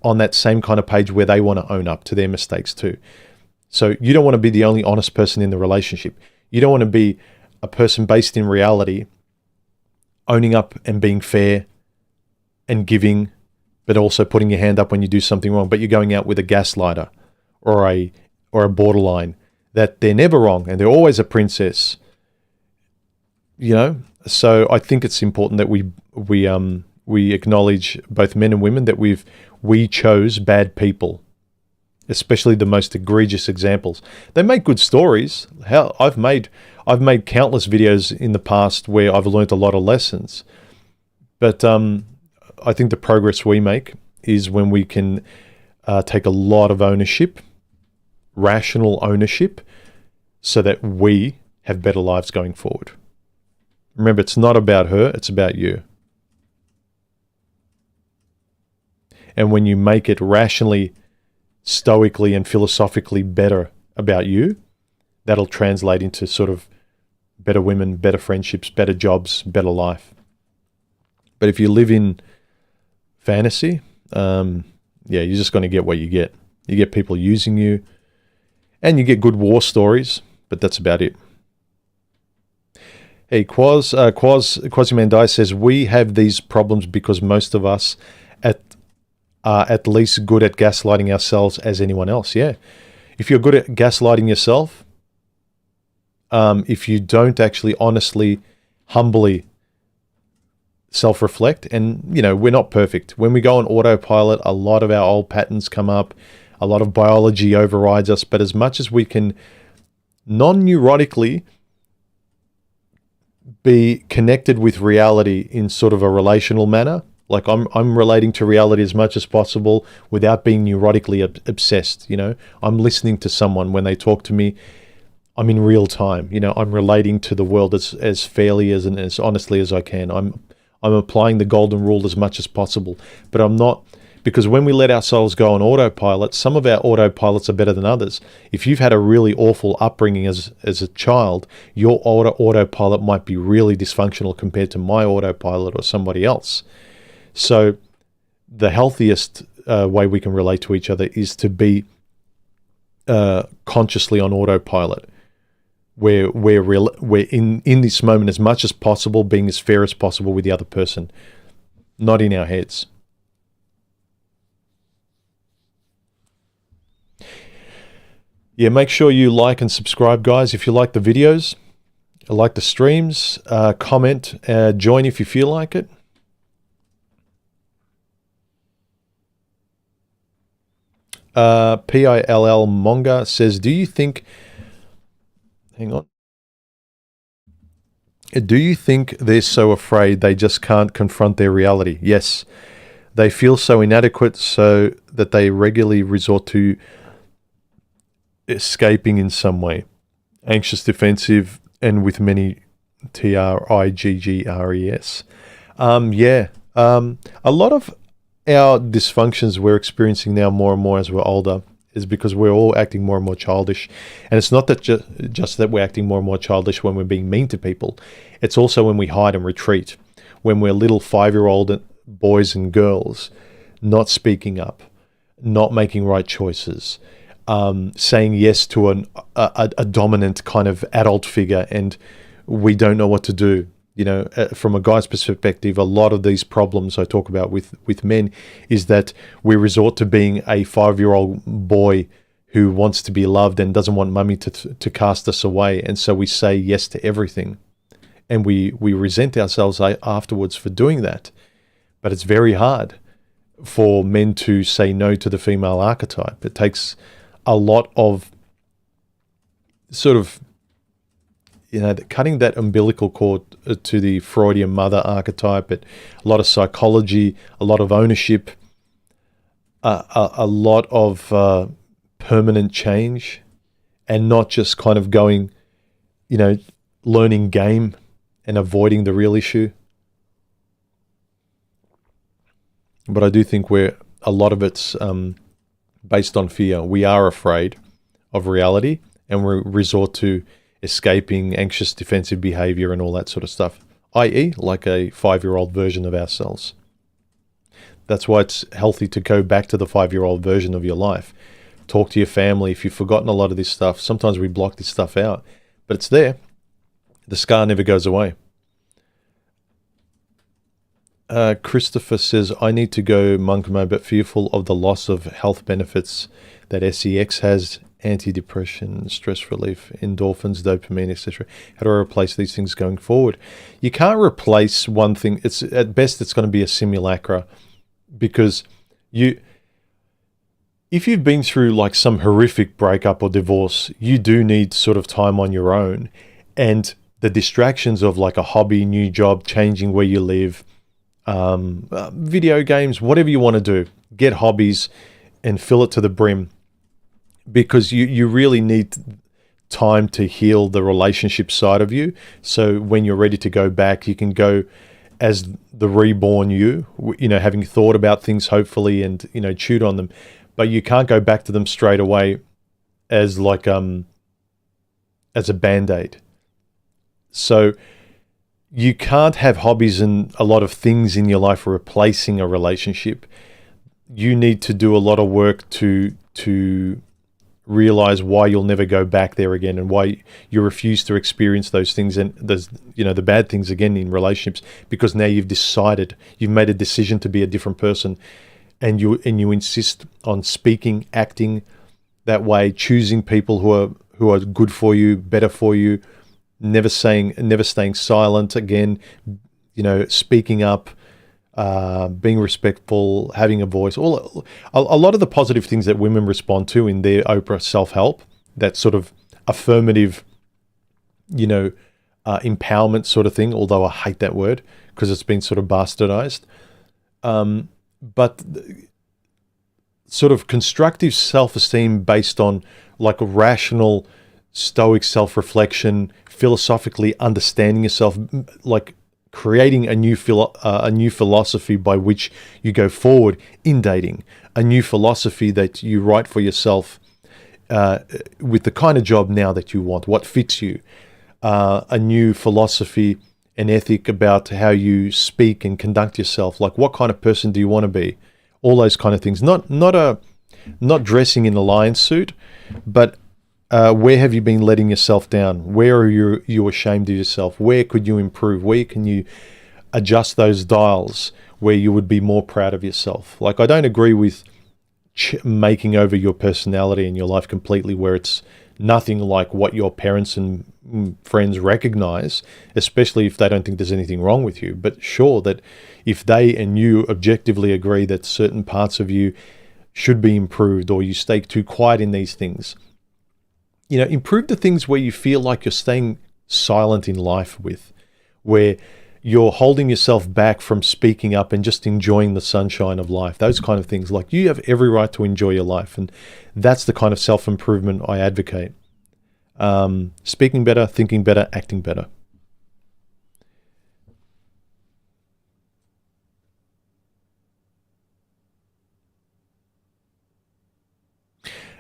on that same kind of page where they want to own up to their mistakes too. So you don't want to be the only honest person in the relationship. You don't want to be a person based in reality, owning up and being fair and giving, but also putting your hand up when you do something wrong, but you're going out with a gaslighter or a borderline, that they're never wrong and they're always a princess. You know, so I think it's important that we acknowledge, both men and women, that we chose bad people, especially the most egregious examples. They make good stories. Hell, I've made countless videos in the past where I've learned a lot of lessons. But I think the progress we make is when we can take a lot of ownership, rational ownership, so that we have better lives going forward. Remember, it's not about her, it's about you. And when you make it rationally, stoically, and philosophically better about you, that'll translate into sort of better women, better friendships, better jobs, better life. But if you live in fantasy, you're just going to get what you get. You get people using you, and you get good war stories, but that's about it. Hey, Quasimandai says, we have these problems because most of us are at least good at gaslighting ourselves as anyone else. Yeah. If you're good at gaslighting yourself, if you don't actually honestly, humbly self-reflect, and, you know, we're not perfect. When we go on autopilot, a lot of our old patterns come up, a lot of biology overrides us, but as much as we can non-neurotically be connected with reality in sort of a relational manner, like I'm relating to reality as much as possible without being neurotically obsessed. You know, I'm listening to someone when they talk to me. I'm in real time. You know, I'm relating to the world as fairly and as honestly as I can. I'm applying the golden rule as much as possible, but I'm not, because when we let ourselves go on autopilot, some of our autopilots are better than others. If you've had a really awful upbringing as a child, your autopilot might be really dysfunctional compared to my autopilot or somebody else. So the healthiest way we can relate to each other is to be consciously on autopilot, where we're in this moment as much as possible, being as fair as possible with the other person, not in our heads. Yeah, make sure you like and subscribe, guys. If you like the videos, like the streams, comment, join if you feel like it. PILL Monga says, do you think they're so afraid they just can't confront their reality? Yes. They feel so inadequate so that they regularly resort to escaping in some way. Anxious, defensive, and with many TRIGGRES. A lot of our dysfunctions we're experiencing now more and more as we're older is because we're all acting more and more childish. And it's not that just that we're acting more and more childish when we're being mean to people. It's also when we hide and retreat, when we're little 5-year-old boys and girls not speaking up, not making right choices, saying yes to a dominant kind of adult figure, and we don't know what to do. You know, from a guy's perspective, a lot of these problems I talk about with men is that we resort to being a 5-year-old boy who wants to be loved and doesn't want mummy to cast us away. And so we say yes to everything. And we resent ourselves afterwards for doing that. But it's very hard for men to say no to the female archetype. It takes a lot of sort of, you know, cutting that umbilical cord to the Freudian mother archetype, a lot of psychology, a lot of ownership, a lot of permanent change, and not just kind of going, you know, learning game and avoiding the real issue. But I do think a lot of it's based on fear. We are afraid of reality, and we resort to escaping anxious defensive behavior and all that sort of stuff, i.e. like a 5-year-old version of ourselves. That's why it's healthy to go back to the 5-year-old version of your life. Talk to your family. If you've forgotten a lot of this stuff, sometimes we block this stuff out, but it's there. The scar never goes away. Christopher says, I need to go monk mode, but fearful of the loss of health benefits that sex has, antidepressant, stress relief, endorphins, dopamine, etc. How do I replace these things going forward? You can't replace one thing. It's at best, it's going to be a simulacra, because if you've been through like some horrific breakup or divorce, you do need sort of time on your own, and the distractions of like a hobby, new job, changing where you live, video games, whatever you want to do, get hobbies and fill it to the brim, because you really need time to heal the relationship side of you. So when you're ready to go back, you can go as the reborn you know, having thought about things hopefully and, you know, chewed on them, but you can't go back to them straight away as like as a band-aid. So you can't have hobbies and a lot of things in your life replacing a relationship. You need to do a lot of work to realize why you'll never go back there again, and why you refuse to experience those things and those, you know, the bad things again in relationships, because now you've made a decision to be a different person, and you insist on speaking, acting that way, choosing people who are good for you, better for you, never staying silent again, you know, speaking up, being respectful, having a voice, a lot of the positive things that women respond to in their Oprah self-help, that sort of affirmative, you know, empowerment sort of thing, although I hate that word because it's been sort of bastardized. But sort of constructive self-esteem based on like a rational, stoic self-reflection, philosophically understanding yourself, like creating a new philosophy by which you go forward in dating, a new philosophy that you write for yourself with the kind of job now that you want, what fits you, a new philosophy and ethic about how you speak and conduct yourself, like what kind of person do you want to be, all those kind of things. Not dressing in a lion suit, but where have you been letting yourself down? Where are you ashamed of yourself? Where could you improve? Where can you adjust those dials where you would be more proud of yourself? Like, I don't agree with making over your personality and your life completely, where it's nothing like what your parents and friends recognize, especially if they don't think there's anything wrong with you. But sure, that if they and you objectively agree that certain parts of you should be improved, or you stay too quiet in these things, you know, improve the things where you feel like you're staying silent in life with, where you're holding yourself back from speaking up and just enjoying the sunshine of life. Those kind of things. Like, you have every right to enjoy your life. And that's the kind of self-improvement I advocate. Speaking better, thinking better, acting better.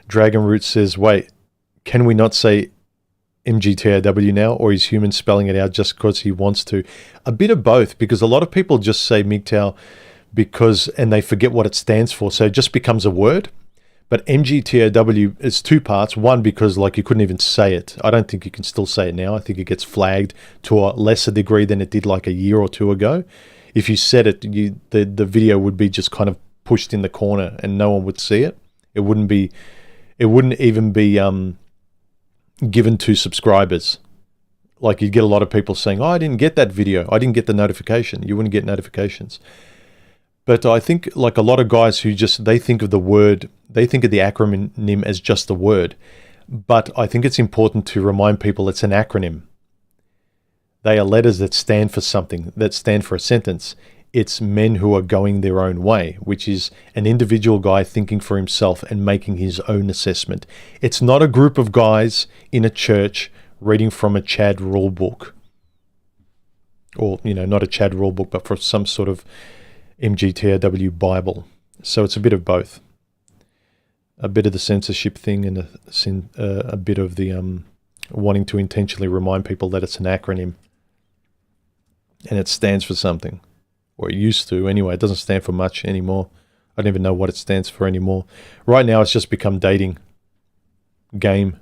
Dragon Root says, wait, can we not say MGTOW now, or is human spelling it out just because he wants to? A bit of both, because a lot of people just say MGTOW and they forget what it stands for, so it just becomes a word. But MGTOW is two parts. One, because like you couldn't even say it. I don't think you can still say it now. I think it gets flagged to a lesser degree than it did like a year or two ago. If you said it, the video would be just kind of pushed in the corner and no one would see it. It wouldn't even be given to subscribers. Like you'd get a lot of people saying, oh, I didn't get that video. I didn't get the notification. You wouldn't get notifications. But I think like a lot of guys who they think of the word, they think of the acronym as just a word. But I think it's important to remind people it's an acronym. They are letters that stand for something, that stand for a sentence. It's men who are going their own way, which is an individual guy thinking for himself and making his own assessment. It's not a group of guys in a church reading from a Chad rule book. Or, not a Chad rule book, but from some sort of MGTOW Bible. So it's a bit of both. A bit of the censorship thing and a bit of the wanting to intentionally remind people that it's an acronym. And it stands for something. Or it used to anyway. It doesn't stand for much anymore. I don't even know what it stands for anymore. Right now it's just become dating game.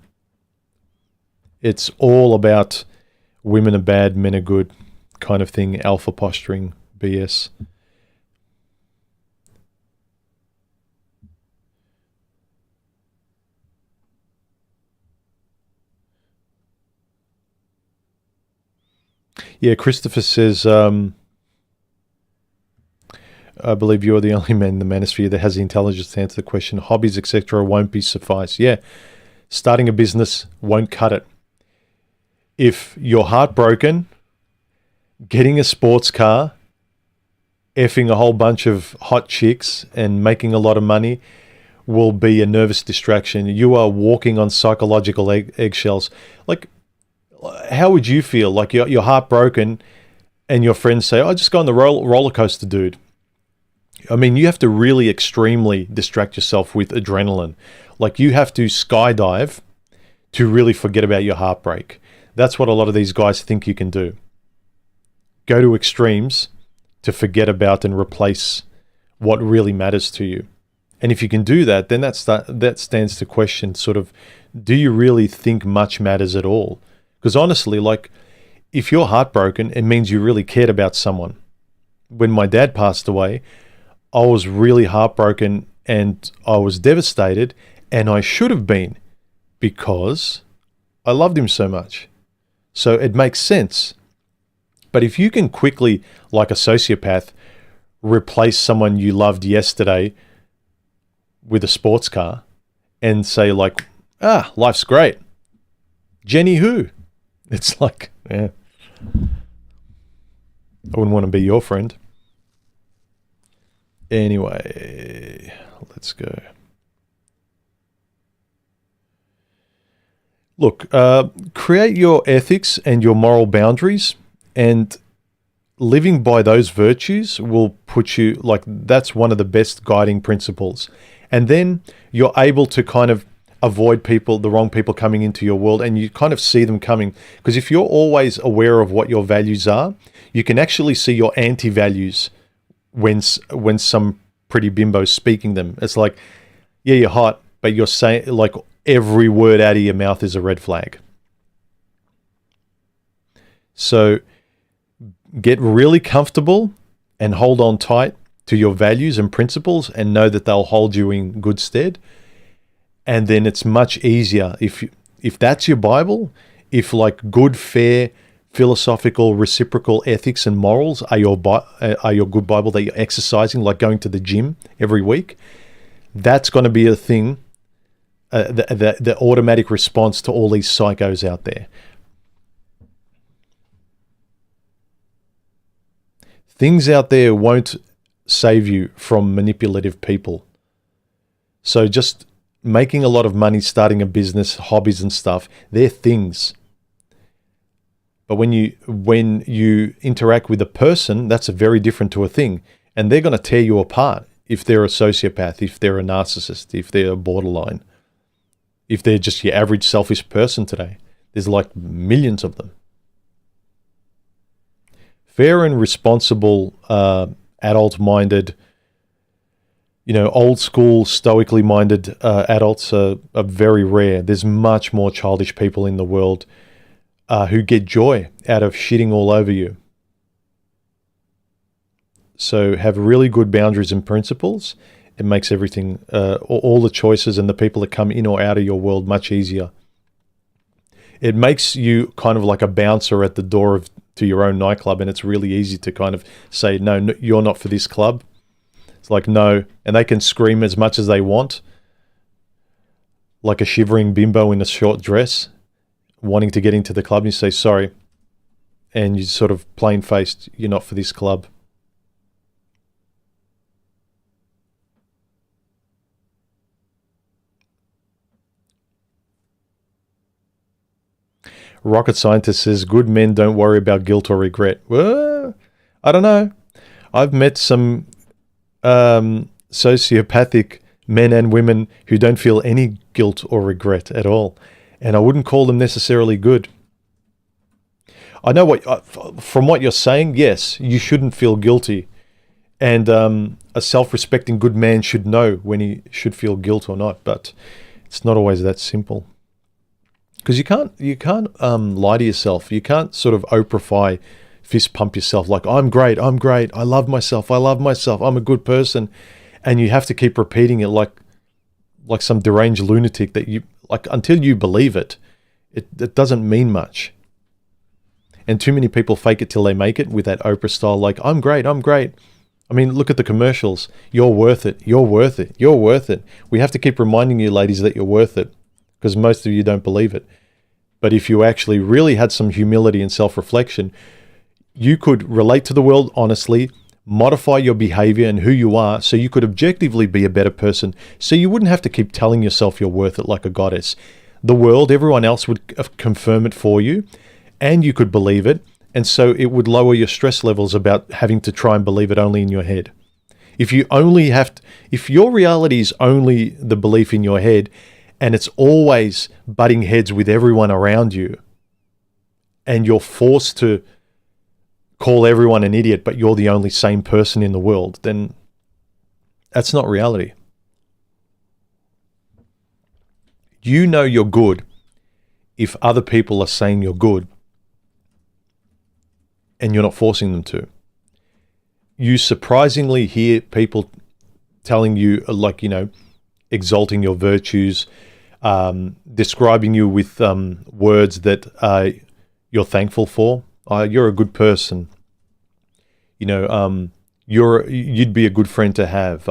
It's all about women are bad, men are good kind of thing. Alpha posturing, BS. Yeah, Christopher says, I believe you're the only man in the manosphere that has the intelligence to answer the question. Hobbies, etc. won't be suffice. Yeah, starting a business won't cut it. If you're heartbroken, getting a sports car, effing a whole bunch of hot chicks and making a lot of money will be a nervous distraction. You are walking on psychological eggshells. Like, how would you feel? Like you're heartbroken and your friends say, oh, just go on the roller coaster, dude. I mean, you have to really extremely distract yourself with adrenaline. Like you have to skydive to really forget about your heartbreak. That's what a lot of these guys think you can do. Go to extremes to forget about and replace what really matters to you. And if you can do that, then that stands to question sort of, do you really think much matters at all? Because honestly, like, if you're heartbroken, it means you really cared about someone. When my dad passed away, I was really heartbroken and I was devastated, and I should have been because I loved him so much. So it makes sense. But if you can quickly, like a sociopath, replace someone you loved yesterday with a sports car and say like, life's great. Jenny who? It's like, yeah, I wouldn't want to be your friend. Anyway, let's go. Look, create your ethics and your moral boundaries, and living by those virtues will put you, like, that's one of the best guiding principles. And then you're able to kind of avoid the wrong people coming into your world, and you kind of see them coming. Because if you're always aware of what your values are, you can actually see your anti-values when some pretty bimbo's speaking them. It's like, yeah, you're hot, but you're saying, like, every word out of your mouth is a red flag. So get really comfortable and hold on tight to your values and principles, and know that they'll hold you in good stead. And then it's much easier if that's your Bible, if like good, fair, philosophical, reciprocal ethics and morals are your good Bible that you're exercising, like going to the gym every week, that's going to be a thing, the automatic response to all these psychos out there. Things out there won't save you from manipulative people. So just making a lot of money, starting a business, hobbies and stuff, they're things. But when you interact with a person, that's very different to a thing. And they're going to tear you apart if they're a sociopath, if they're a narcissist, if they're a borderline. if they're just your average selfish person today. There's like millions of them. Fair and responsible, adult-minded, old school, stoically minded adults are very rare. There's much more childish people in the world who get joy out of shitting all over you. So have really good boundaries and principles. It makes everything, all the choices and the people that come in or out of your world much easier. It makes you kind of like a bouncer at the door to your own nightclub, and it's really easy to kind of say, no, you're not for this club. It's like, no, and they can scream as much as they want, like a shivering bimbo in a short dress, wanting to get into the club, and you say, sorry, and you sort of plain-faced, you're not for this club. Rocket Scientist says, good men don't worry about guilt or regret. Well, I don't know. I've met some sociopathic men and women who don't feel any guilt or regret at all. And I wouldn't call them necessarily good. I know from what you're saying, yes, you shouldn't feel guilty. And a self-respecting good man should know when he should feel guilt or not. But it's not always that simple. Because you can't lie to yourself. You can't sort of Oprahify, fist pump yourself like, I'm great, I love myself, I'm a good person. And you have to keep repeating it like some deranged lunatic that you, like, until you believe it, it doesn't mean much. And too many people fake it till they make it with that Oprah style, like, I'm great. I mean, look at the commercials. You're worth it, you're worth it, you're worth it. We have to keep reminding you, ladies, that you're worth it, because most of you don't believe it. But if you actually really had some humility and self-reflection, you could relate to the world honestly, modify your behavior and who you are so you could objectively be a better person, so you wouldn't have to keep telling yourself you're worth it like a goddess. The world, everyone else would confirm it for you, and you could believe it, and so it would lower your stress levels about having to try and believe it only in your head. If your reality is only the belief in your head, and it's always butting heads with everyone around you, and you're forced to call everyone an idiot, but you're the only sane person in the world, then that's not reality. You know you're good if other people are saying you're good, and you're not forcing them to. You surprisingly hear people telling you, like, exalting your virtues, describing you with words that you're thankful for. You're a good person. You'd be a good friend to have.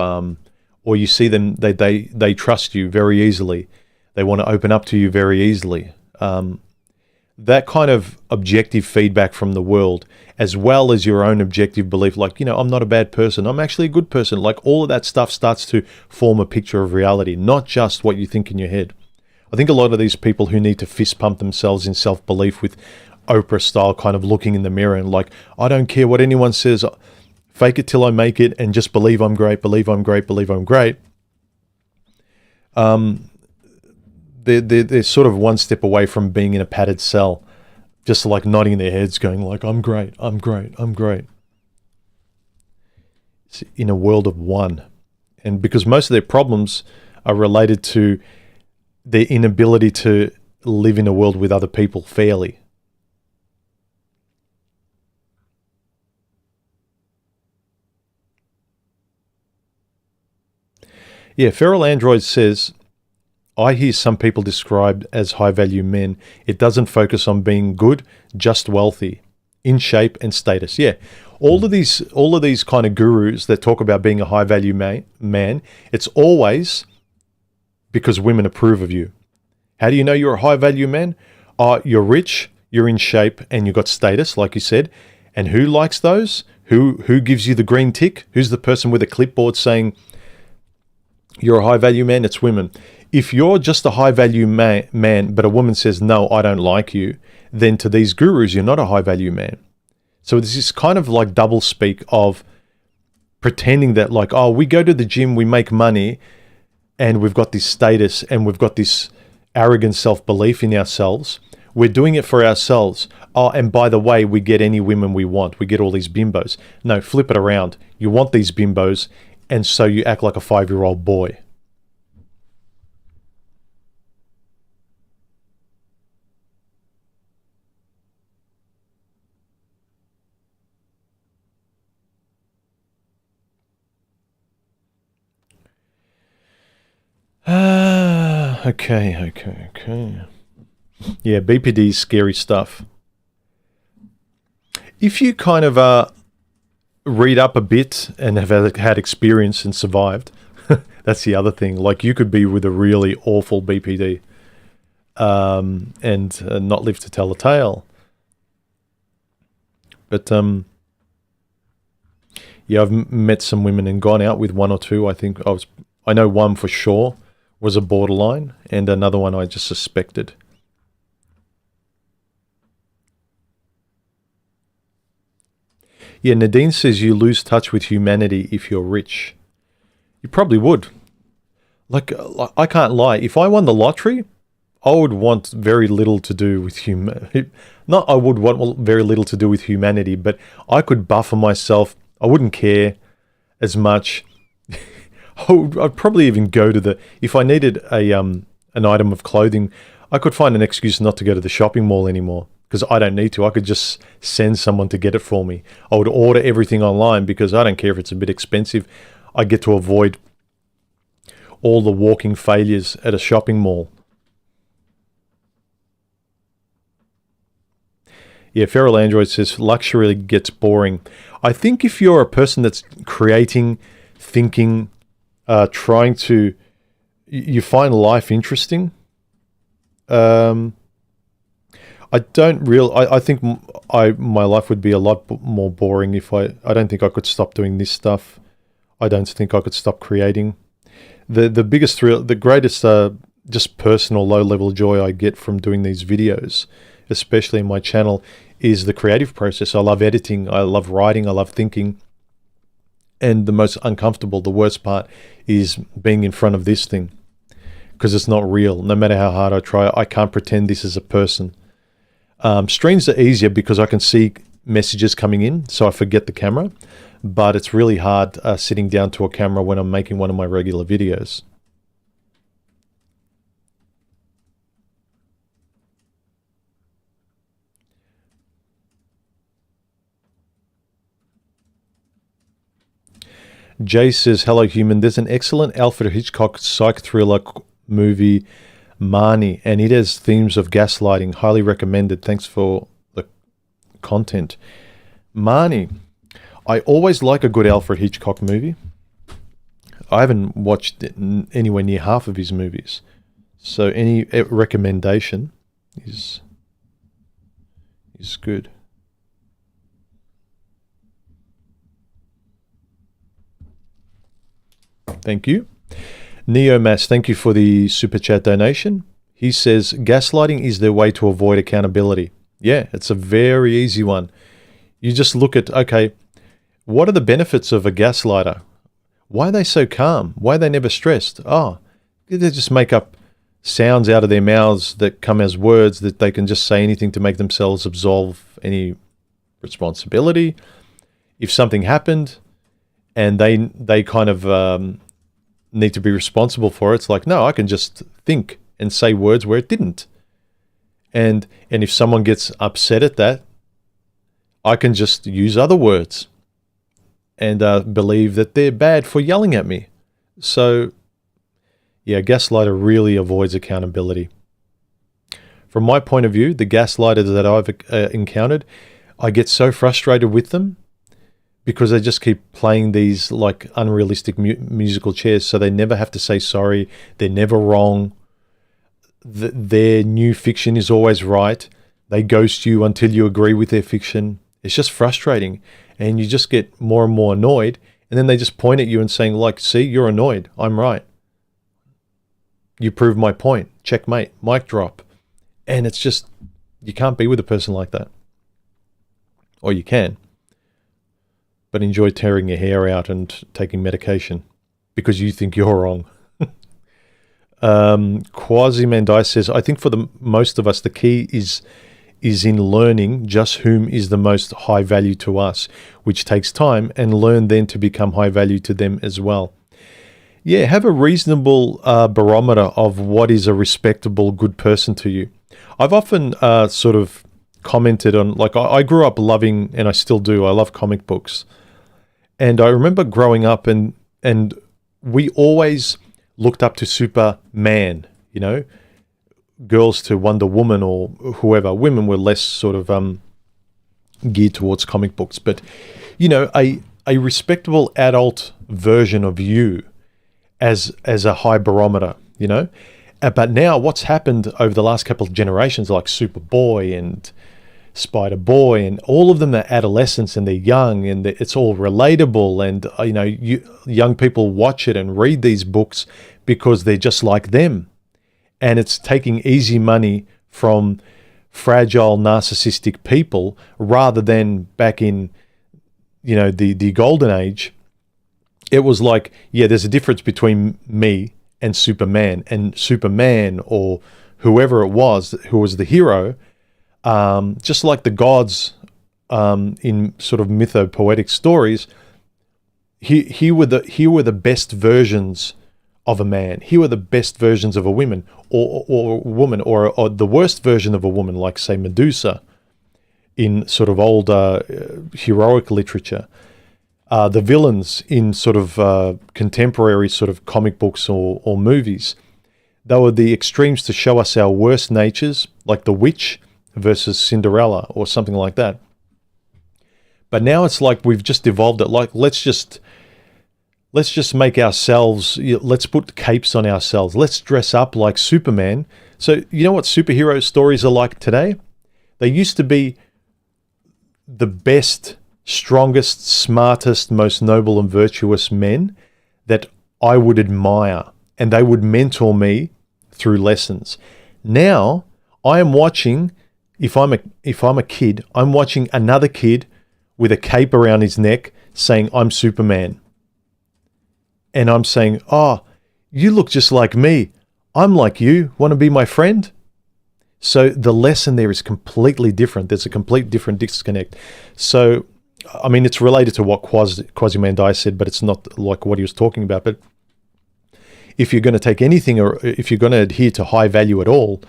Or you see them, they trust you very easily. They want to open up to you very easily. That kind of objective feedback from the world, as well as your own objective belief, like, I'm not a bad person, I'm actually a good person. Like, all of that stuff starts to form a picture of reality, not just what you think in your head. I think a lot of these people who need to fist pump themselves in self-belief with Oprah style kind of looking in the mirror and like, I don't care what anyone says, fake it till I make it, and just believe I'm great, believe I'm great, believe I'm great. They're sort of one step away from being in a padded cell, just like nodding their heads going like, I'm great, I'm great, I'm great. It's in a world of one. And because most of their problems are related to their inability to live in a world with other people fairly. Yeah, Feral Android says, I hear some people described as high-value men. It doesn't focus on being good, just wealthy, in shape and status. Yeah, all of these kind of gurus that talk about being a high-value man, it's always because women approve of you. How do you know you're a high-value man? You're rich, you're in shape, and you've got status, like you said. And who likes those? Who gives you the green tick? Who's the person with a clipboard saying you're a high-value man? It's women. If you're just a high-value man, but a woman says, no, I don't like you, then to these gurus, you're not a high-value man. So this is kind of like double speak of pretending that like, oh, we go to the gym, we make money, and we've got this status, and we've got this arrogant self-belief in ourselves. We're doing it for ourselves. Oh, and by the way, we get any women we want. We get all these bimbos. No, flip it around. You want these bimbos, and so you act like a 5-year-old boy. Okay. Yeah, BPD is scary stuff. If you kind of read up a bit and have had experience and survived, that's the other thing. Like, you could be with a really awful BPD and not live to tell the tale. But yeah, I've met some women and gone out with one or two. I know one for sure was a borderline, and another one I just suspected. Yeah, Nadine says you lose touch with humanity if you're rich. You probably would. Like, I can't lie. If I won the lottery, I would want very little to do with Not I would want very little to do with humanity, but I could buffer myself. I wouldn't care as much. I'd probably even go to if I needed an item of clothing, I could find an excuse not to go to the shopping mall anymore because I don't need to. I could just send someone to get it for me. I would order everything online because I don't care if it's a bit expensive. I get to avoid all the walking failures at a shopping mall. Yeah, Feral Android says luxury gets boring. I think if you're a person that's creating, thinking, trying to, you find life interesting. I think my life would be a lot more boring if I don't think I could stop doing this stuff. I don't think I could stop creating. The biggest thrill, the greatest just personal low-level joy I get from doing these videos, especially in my channel, is the creative process. I love editing, I love writing, I love thinking. And the most uncomfortable, the worst part, is being in front of this thing. Because it's not real. No matter how hard I try, I can't pretend this is a person. Streams are easier because I can see messages coming in, so I forget the camera. But it's really hard sitting down to a camera when I'm making one of my regular videos. Jay says, hello human, there's an excellent Alfred Hitchcock psych thriller movie, Marnie, and it has themes of gaslighting. Highly recommended. Thanks for the content. Marnie. I always like a good Alfred Hitchcock movie. I haven't watched anywhere near half of his movies. So any recommendation is good. Thank you. Neomass, thank you for the super chat donation. He says, gaslighting is the way to avoid accountability. Yeah, it's a very easy one. You just look at, okay, what are the benefits of a gaslighter? Why are they so calm? Why are they never stressed? Oh, they just make up sounds out of their mouths that come as words that they can just say anything to make themselves absolve any responsibility. If something happened and they kind of need to be responsible for it, it's like, no, I can just think and say words where it didn't. And if someone gets upset at that, I can just use other words and believe that they're bad for yelling at me. So, yeah, gaslighter really avoids accountability. From my point of view, the gaslighters that I've encountered, I get so frustrated with them because they just keep playing these like unrealistic musical chairs, so they never have to say sorry. They're never wrong. Their new fiction is always right. They ghost you until you agree with their fiction. It's just frustrating. And you just get more and more annoyed. And then they just point at you and saying, like, see, you're annoyed. I'm right. You proved my point. Checkmate. Mic drop. And it's just, you can't be with a person like that. Or you can. But enjoy tearing your hair out and taking medication because you think you're wrong. Quasi-Mandai says, I think for the most of us, the key is in learning just whom is the most high value to us, which takes time, and learn then to become high value to them as well. Yeah, have a reasonable barometer of what is a respectable, good person to you. I've often sort of commented on, like, I grew up loving, and I still do, I love comic books. And I remember growing up and we always looked up to Superman, you know, girls to Wonder Woman or whoever. Women were less sort of geared towards comic books. But, you know, a respectable adult version of you as a high barometer, you know. But now what's happened over the last couple of generations, like Superboy and Spider Boy, and all of them are adolescents and they're young and it's all relatable, and you know, young people watch it and read these books because they're just like them, and it's taking easy money from fragile narcissistic people rather than back in, you know, the golden age. It was like, yeah, there's a difference between me and Superman or whoever it was who was the hero. Just like the gods in sort of mythopoetic stories, here were the best versions of a man. Here were the best versions of a woman, or woman, or the worst version of a woman, like say Medusa in sort of old heroic literature. The villains in sort of contemporary sort of comic books or movies. They were the extremes to show us our worst natures, like the witch versus Cinderella or something like that. But now it's like we've just evolved it. Like let's just make ourselves. Let's put capes on ourselves. Let's dress up like Superman. So you know what superhero stories are like today? They used to be the best, strongest, smartest, most noble and virtuous men that I would admire, and they would mentor me through lessons. Now I am watching. If I'm a kid, I'm watching another kid with a cape around his neck saying, I'm Superman. And I'm saying, oh, you look just like me. I'm like you. Want to be my friend? So the lesson there is completely different. There's a complete different disconnect. So, I mean, it's related to what Quasi-Mandai said, but it's not like what he was talking about. But if you're going to take anything, or if you're going to adhere to high value at all,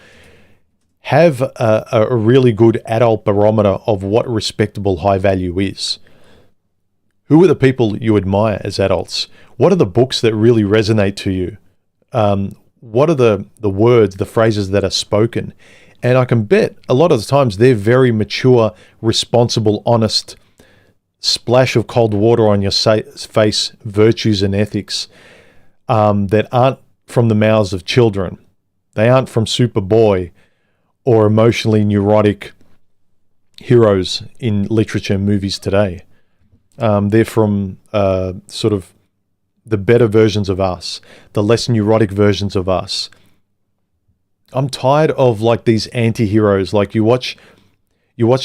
have a really good adult barometer of what respectable high value is. Who are the people you admire as adults? What are the books that really resonate to you? What are the words, the phrases that are spoken? And I can bet a lot of the times they're very mature, responsible, honest, splash of cold water on your face virtues and ethics that aren't from the mouths of children. They aren't from Superboy or emotionally neurotic heroes in literature and movies today. They're from sort of the better versions of us, the less neurotic versions of us. I'm tired of like these anti-heroes. Like you watch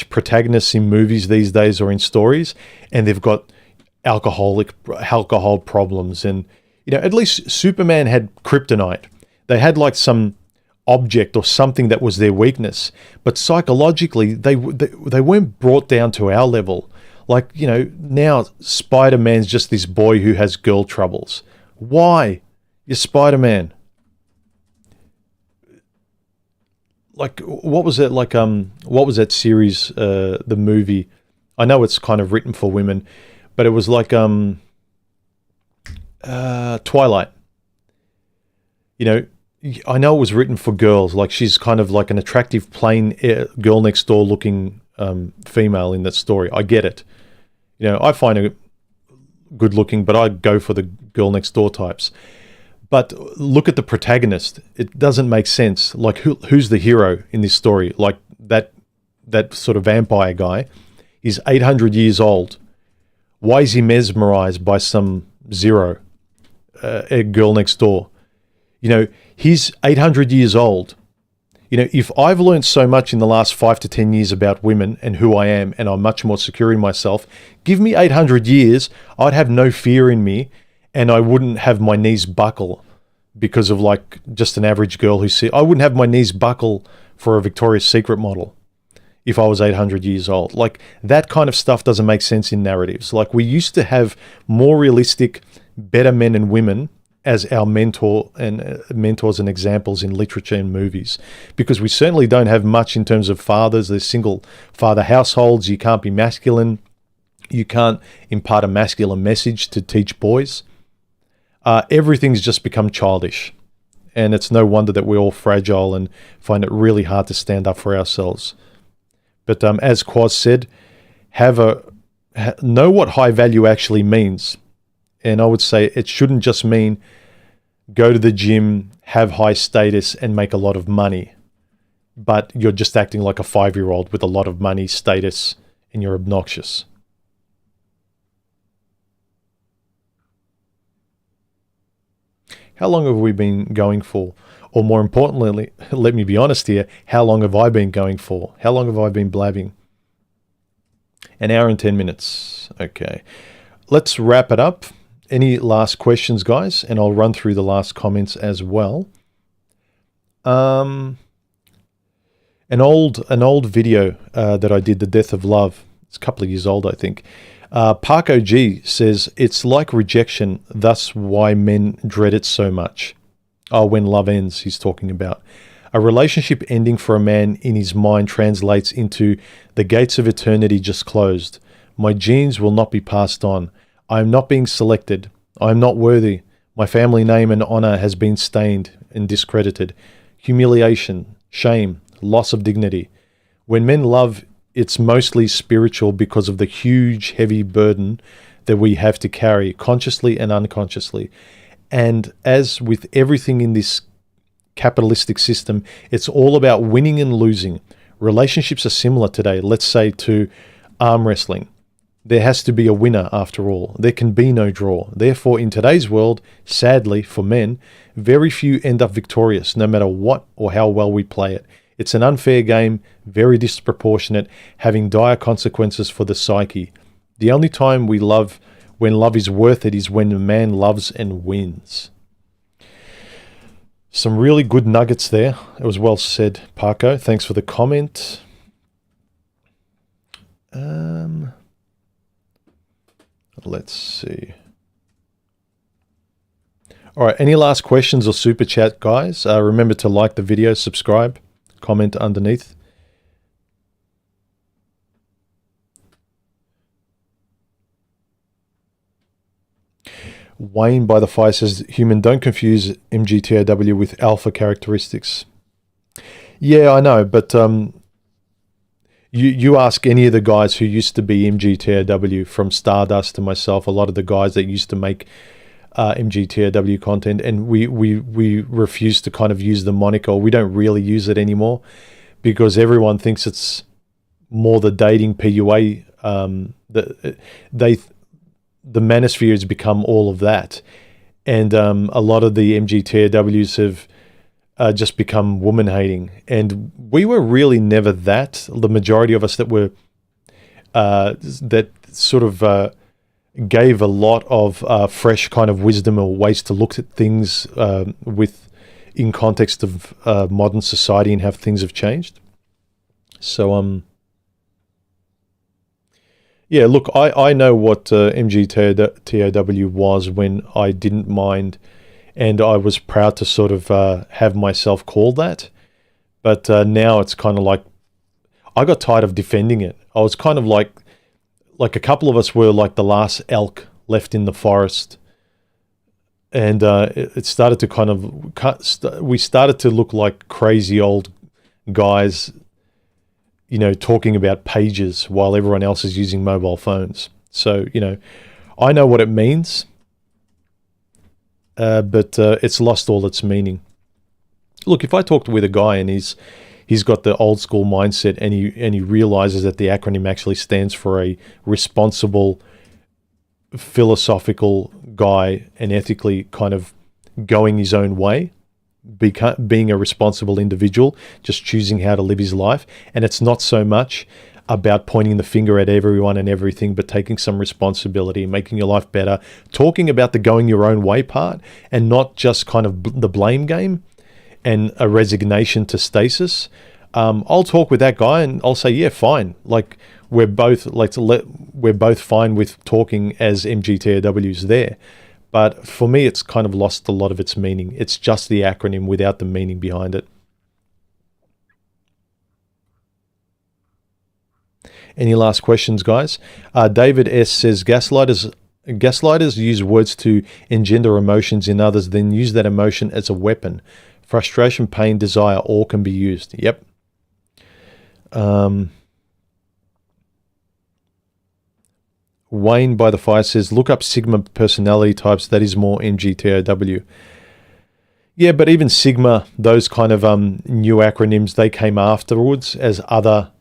protagonists in movies these days or in stories, and they've got alcohol problems. And, you know, at least Superman had kryptonite. They had like some object or something that was their weakness, but psychologically they weren't brought down to our level. Like, you know, now Spider-Man's just this boy who has girl troubles. Why? You're Spider-Man. Like, what was it? Like, what was that series? The movie. I know it's kind of written for women, but it was like Twilight. You know, I know it was written for girls. Like, she's kind of like an attractive, plain girl next door looking female in that story. I get it. You know, I find her good looking, but I go for the girl next door types. But look at the protagonist. It doesn't make sense. Like, who's the hero in this story? Like that sort of vampire guy. He's 800 years old. Why is he mesmerized by some zero, a girl next door? You know, he's 800 years old. You know, if I've learned so much in the last 5 to 10 years about women and who I am, and I'm much more secure in myself, give me 800 years, I'd have no fear in me, and I wouldn't have my knees buckle because of like just an average girl who I wouldn't have my knees buckle for a Victoria's Secret model if I was 800 years old. Like, that kind of stuff doesn't make sense in narratives. Like, we used to have more realistic, better men and women as our mentors and examples in literature and movies, because we certainly don't have much in terms of fathers. There's single father households. You can't be masculine. You can't impart a masculine message to teach boys. Everything's just become childish, and it's no wonder that we're all fragile and find it really hard to stand up for ourselves. But as Quaz said, know what high value actually means. And I would say it shouldn't just mean go to the gym, have high status, and make a lot of money. But you're just acting like a 5-year-old with a lot of money, status, and you're obnoxious. How long have we been going for? Or more importantly, let me be honest here, how long have I been going for? How long have I been blabbing? An hour and 10 minutes. Okay. Let's wrap it up. Any last questions, guys? And I'll run through the last comments as well. An old video that I did, The Death of Love. It's a couple of years old, I think. Park OG says, it's like rejection, thus why men dread it so much. Oh, when love ends, he's talking about. A relationship ending for a man in his mind translates into the gates of eternity just closed. My genes will not be passed on. I am not being selected. I am not worthy. My family name and honor has been stained and discredited. Humiliation, shame, loss of dignity. When men love, it's mostly spiritual because of the huge, heavy burden that we have to carry, consciously and unconsciously. And as with everything in this capitalistic system, it's all about winning and losing. Relationships are similar today, let's say, to arm wrestling. There has to be a winner after all. There can be no draw. Therefore, in today's world, sadly for men, very few end up victorious, no matter what or how well we play it. It's an unfair game, very disproportionate, having dire consequences for the psyche. The only time we love, when love is worth it, is when a man loves and wins. Some really good nuggets there. It was well said, Parko. Thanks for the comment. Let's see. All right, any last questions or super chat, guys? Remember to like the video, subscribe, comment underneath. Wayne by the Fire says, human, don't confuse MGTOW with alpha characteristics. Yeah, I know, but you ask any of the guys who used to be MGTOW, from Stardust to myself, a lot of the guys that used to make MGTOW content, and we refuse to kind of use the moniker. We don't really use it anymore because everyone thinks it's more the dating PUA. The manosphere has become all of that, and a lot of the MGTOWs have just become woman hating, and we were really never that. The majority of us that were that sort of gave a lot of fresh kind of wisdom or ways to look at things in context of modern society and how things have changed. So yeah, look, I know what MGTOW was when I didn't mind, and I was proud to sort of have myself called that. But now it's kind of like, I got tired of defending it. I was kind of like a couple of us were like the last elk left in the forest. And it started to kind of, we started to look like crazy old guys, you know, talking about pages while everyone else is using mobile phones. So, you know, I know what it means, but it's lost all its meaning. Look, if I talked with a guy and he's got the old school mindset and he realizes that the acronym actually stands for a responsible, philosophical guy and ethically kind of going his own way, being a responsible individual, just choosing how to live his life. And it's not so much about pointing the finger at everyone and everything, but taking some responsibility, making your life better, talking about the going your own way part, and not just kind of the blame game and a resignation to stasis. I'll talk with that guy and I'll say, yeah, fine. Like we're both fine with talking as MGTOWs there. But for me, it's kind of lost a lot of its meaning. It's just the acronym without the meaning behind it. Any last questions, guys? David S. says, gaslighters use words to engender emotions in others, then use that emotion as a weapon. Frustration, pain, desire, all can be used. Yep. Wayne by the Fire says, look up Sigma personality types. That is more MGTOW. Yeah, but even Sigma, those kind of new acronyms, they came afterwards as other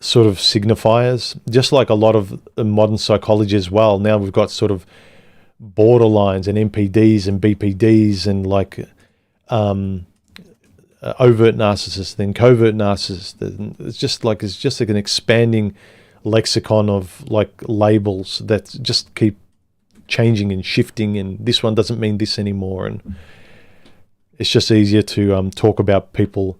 sort of signifiers, just like a lot of modern psychology as well. Now we've got sort of borderlines and MPDs and BPDs and like overt narcissist, then covert narcissist. It's just like an expanding lexicon of like labels that just keep changing and shifting, and this one doesn't mean this anymore. And it's just easier to talk about people,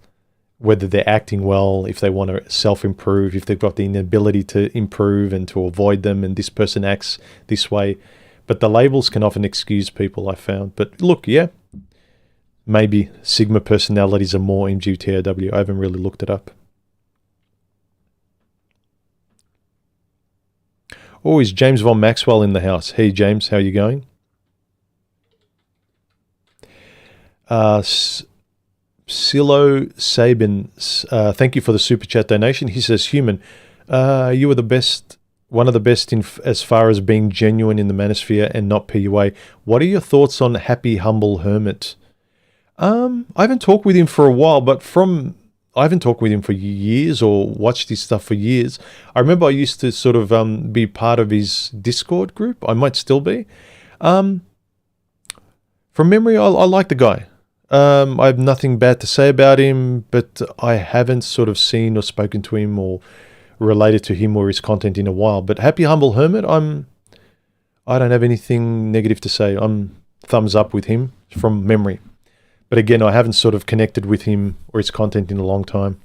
whether they're acting well, if they want to self-improve, if they've got the inability to improve and to avoid them, and this person acts this way. But the labels can often excuse people, I found. But look, yeah, maybe Sigma personalities are more MGTOW. I haven't really looked it up. Oh, is James Von Maxwell in the house? Hey, James, how are you going? Silo Sabin, thank you for the super chat donation. He says, human, you were the best, one of the best as far as being genuine in the manosphere and not PUA. What are your thoughts on Happy Humble Hermit? I haven't talked with him for a while, but I haven't talked with him for years or watched his stuff for years. I remember I used to sort of be part of his Discord group. I might still be. From memory, I like the guy. I have nothing bad to say about him, but I haven't sort of seen or spoken to him or related to him or his content in a while. But Happy Humble Hermit, I don't have anything negative to say. I'm thumbs up with him from memory. But again, I haven't sort of connected with him or his content in a long time.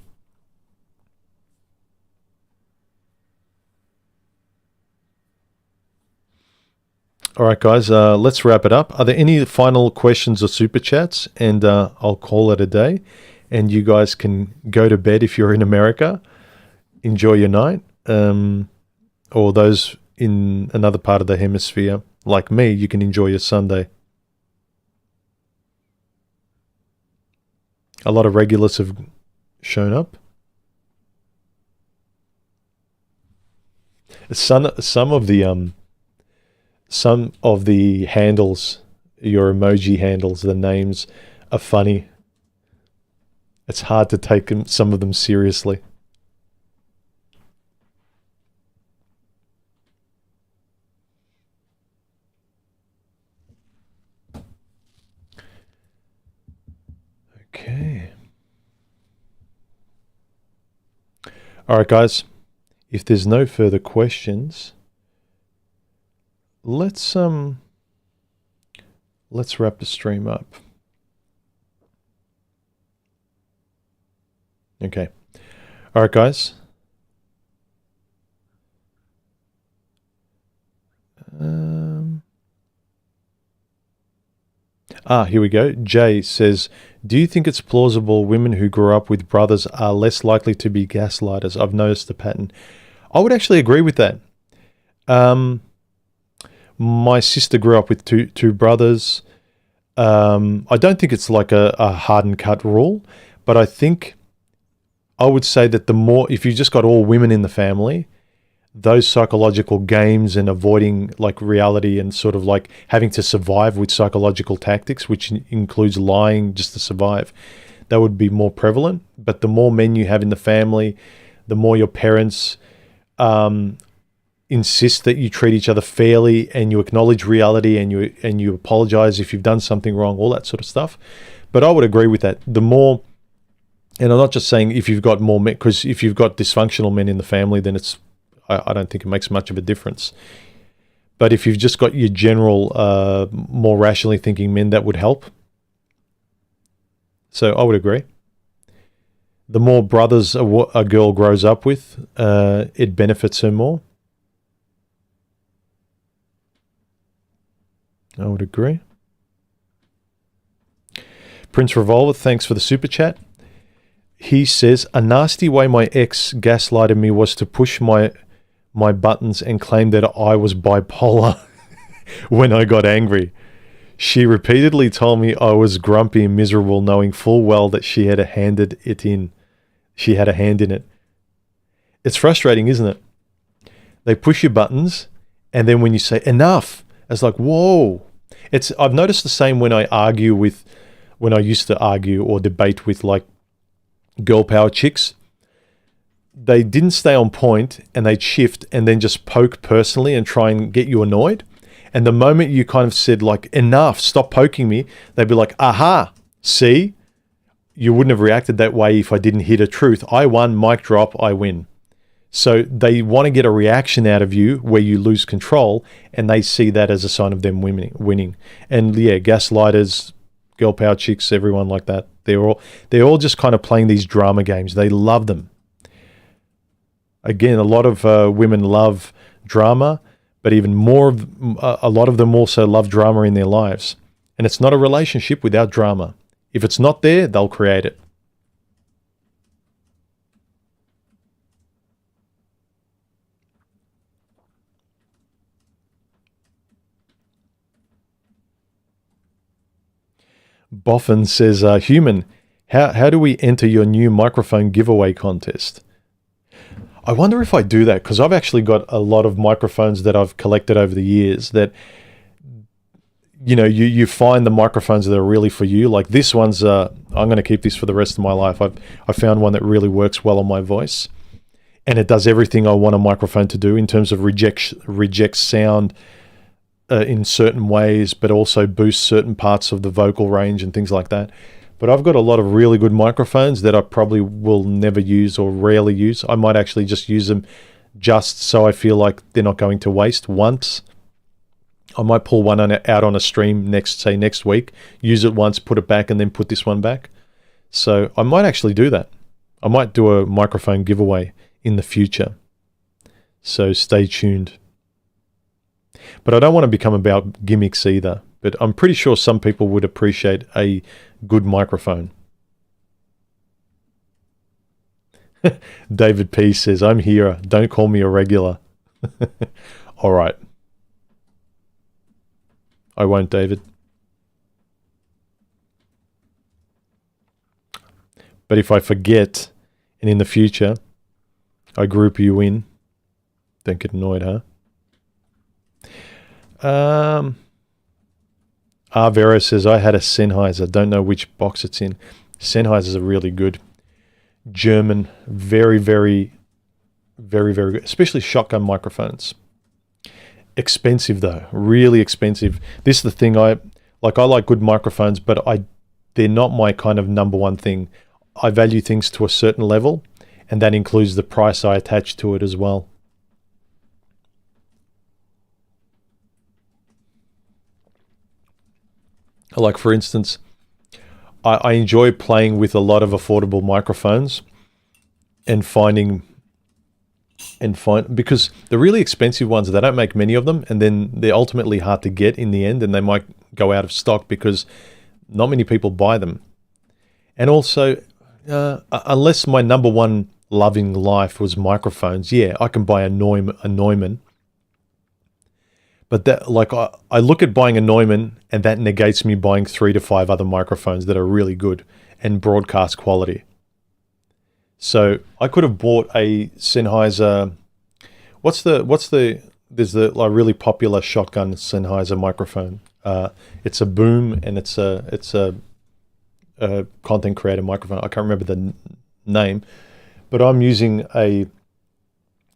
All right, guys, let's wrap it up. Are there any final questions or super chats? And I'll call it a day. And you guys can go to bed if you're in America. Enjoy your night. Or those in another part of the hemisphere, like me, you can enjoy your Sunday. A lot of regulars have shown up. Some of the handles, your emoji handles, the names are funny. It's hard to take some of them seriously. Okay. All right, guys. If there's no further questions, let's wrap the stream up. Okay. All right, guys. Here we go. Jay says, do you think it's plausible women who grew up with brothers are less likely to be gaslighters? I've noticed the pattern. I would actually agree with that. My sister grew up with two brothers. I don't think it's like a hard and cut rule, but I think I would say that the more, if you just got all women in the family, those psychological games and avoiding like reality and sort of like having to survive with psychological tactics, which includes lying just to survive, that would be more prevalent. But the more men you have in the family, the more your parents insist that you treat each other fairly and you acknowledge reality and you apologize if you've done something wrong, all that sort of stuff. But I would agree with that. The more And I'm not just saying if you've got more men, because if you've got dysfunctional men in the family, then I don't think it makes much of a difference. But if you've just got your general, more rationally thinking men, that would help. So I would agree. The more brothers a girl grows up with, it benefits her more. I would agree. Prince Revolver, thanks for the super chat. He says, a nasty way my ex gaslighted me was to push my buttons and claim that I was bipolar when I got angry. She repeatedly told me I was grumpy and miserable, knowing full well that she had handed it in. She had a hand in it. It's frustrating, isn't it? They push your buttons, and then when you say enough, it's like, whoa. I've noticed the same when I used to argue or debate with like girl power chicks. They didn't stay on point and they'd shift and then just poke personally and try and get you annoyed. And the moment you kind of said like, enough, stop poking me, they'd be like, aha, see, you wouldn't have reacted that way if I didn't hit a truth. I won, mic drop, I win. So they want to get a reaction out of you where you lose control, and they see that as a sign of them winning. And yeah, gaslighters, girl power chicks, everyone like that, they're all just kind of playing these drama games. They love them. Again, a lot of women love drama, but even more, a lot of them also love drama in their lives. And it's not a relationship without drama. If it's not there, they'll create it. Boffin says, human, how do we enter your new microphone giveaway contest? I wonder if I do that, because I've actually got a lot of microphones that I've collected over the years that, you know, you find the microphones that are really for you. Like this one's, I'm going to keep this for the rest of my life. I found one that really works well on my voice, and it does everything I want a microphone to do in terms of rejects sound in certain ways, but also boosts certain parts of the vocal range and things like that. But I've got a lot of really good microphones that I probably will never use or rarely use. I might actually just use them just so I feel like they're not going to waste once. I might pull one out on a stream next week, use it once, put it back, and then put this one back. So I might actually do that. I might do a microphone giveaway in the future. So stay tuned. But I don't want to become about gimmicks either. But I'm pretty sure some people would appreciate a good microphone. David P says, I'm here. Don't call me a regular. All right. I won't, David. But if I forget, and in the future, I group you in, don't get annoyed, huh? Vero says, I had a Sennheiser. Don't know which box it's in. Sennheisers are really good. German, very, very, very, very good. Especially shotgun microphones. Expensive though. Really expensive. This is the thing. I like good microphones, but they're not my kind of number one thing. I value things to a certain level, and that includes the price I attach to it as well. Like, for instance, I enjoy playing with a lot of affordable microphones and because the really expensive ones, they don't make many of them, and then they're ultimately hard to get in the end, and they might go out of stock because not many people buy them. And also, unless my number one love in life was microphones, yeah, I can buy a Neumann. But that, like, I look at buying a Neumann, and that negates me buying 3 to 5 other microphones that are really good and broadcast quality. So I could have bought a Sennheiser. There's a really popular shotgun Sennheiser microphone. It's a boom, and it's a content creator microphone. I can't remember the name, but I'm using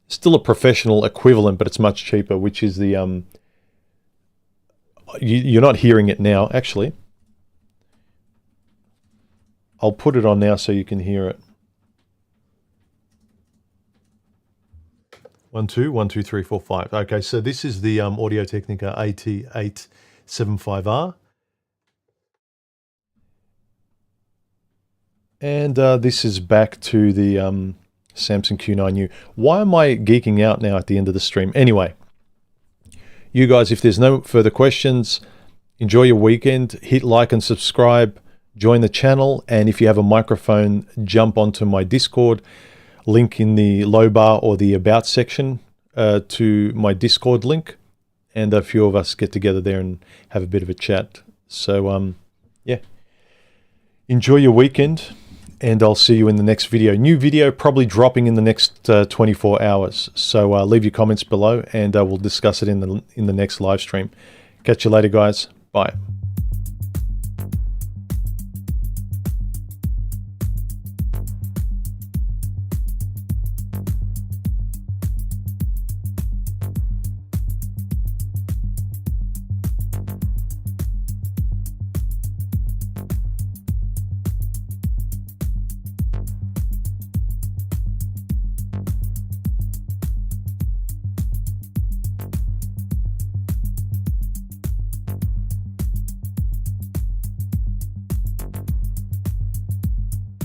still a professional equivalent, but it's much cheaper, which is the you're not hearing it now, actually. I'll put it on now so you can hear it. 1, 2, 1, 2, 3, 4, 5. Okay, so this is the Audio-Technica AT875R. And this is back to the Samsung Q9U. Why am I geeking out now at the end of the stream? Anyway, you guys, if there's no further questions, enjoy your weekend. Hit like and subscribe. Join the channel. And if you have a microphone, jump onto my Discord. Link in the low bar or the About section to my Discord link. And a few of us get together there and have a bit of a chat. So, yeah. Enjoy your weekend. And I'll see you in the next video. New video probably dropping in the next 24 hours. So leave your comments below and we'll discuss it in the next live stream. Catch you later, guys. Bye.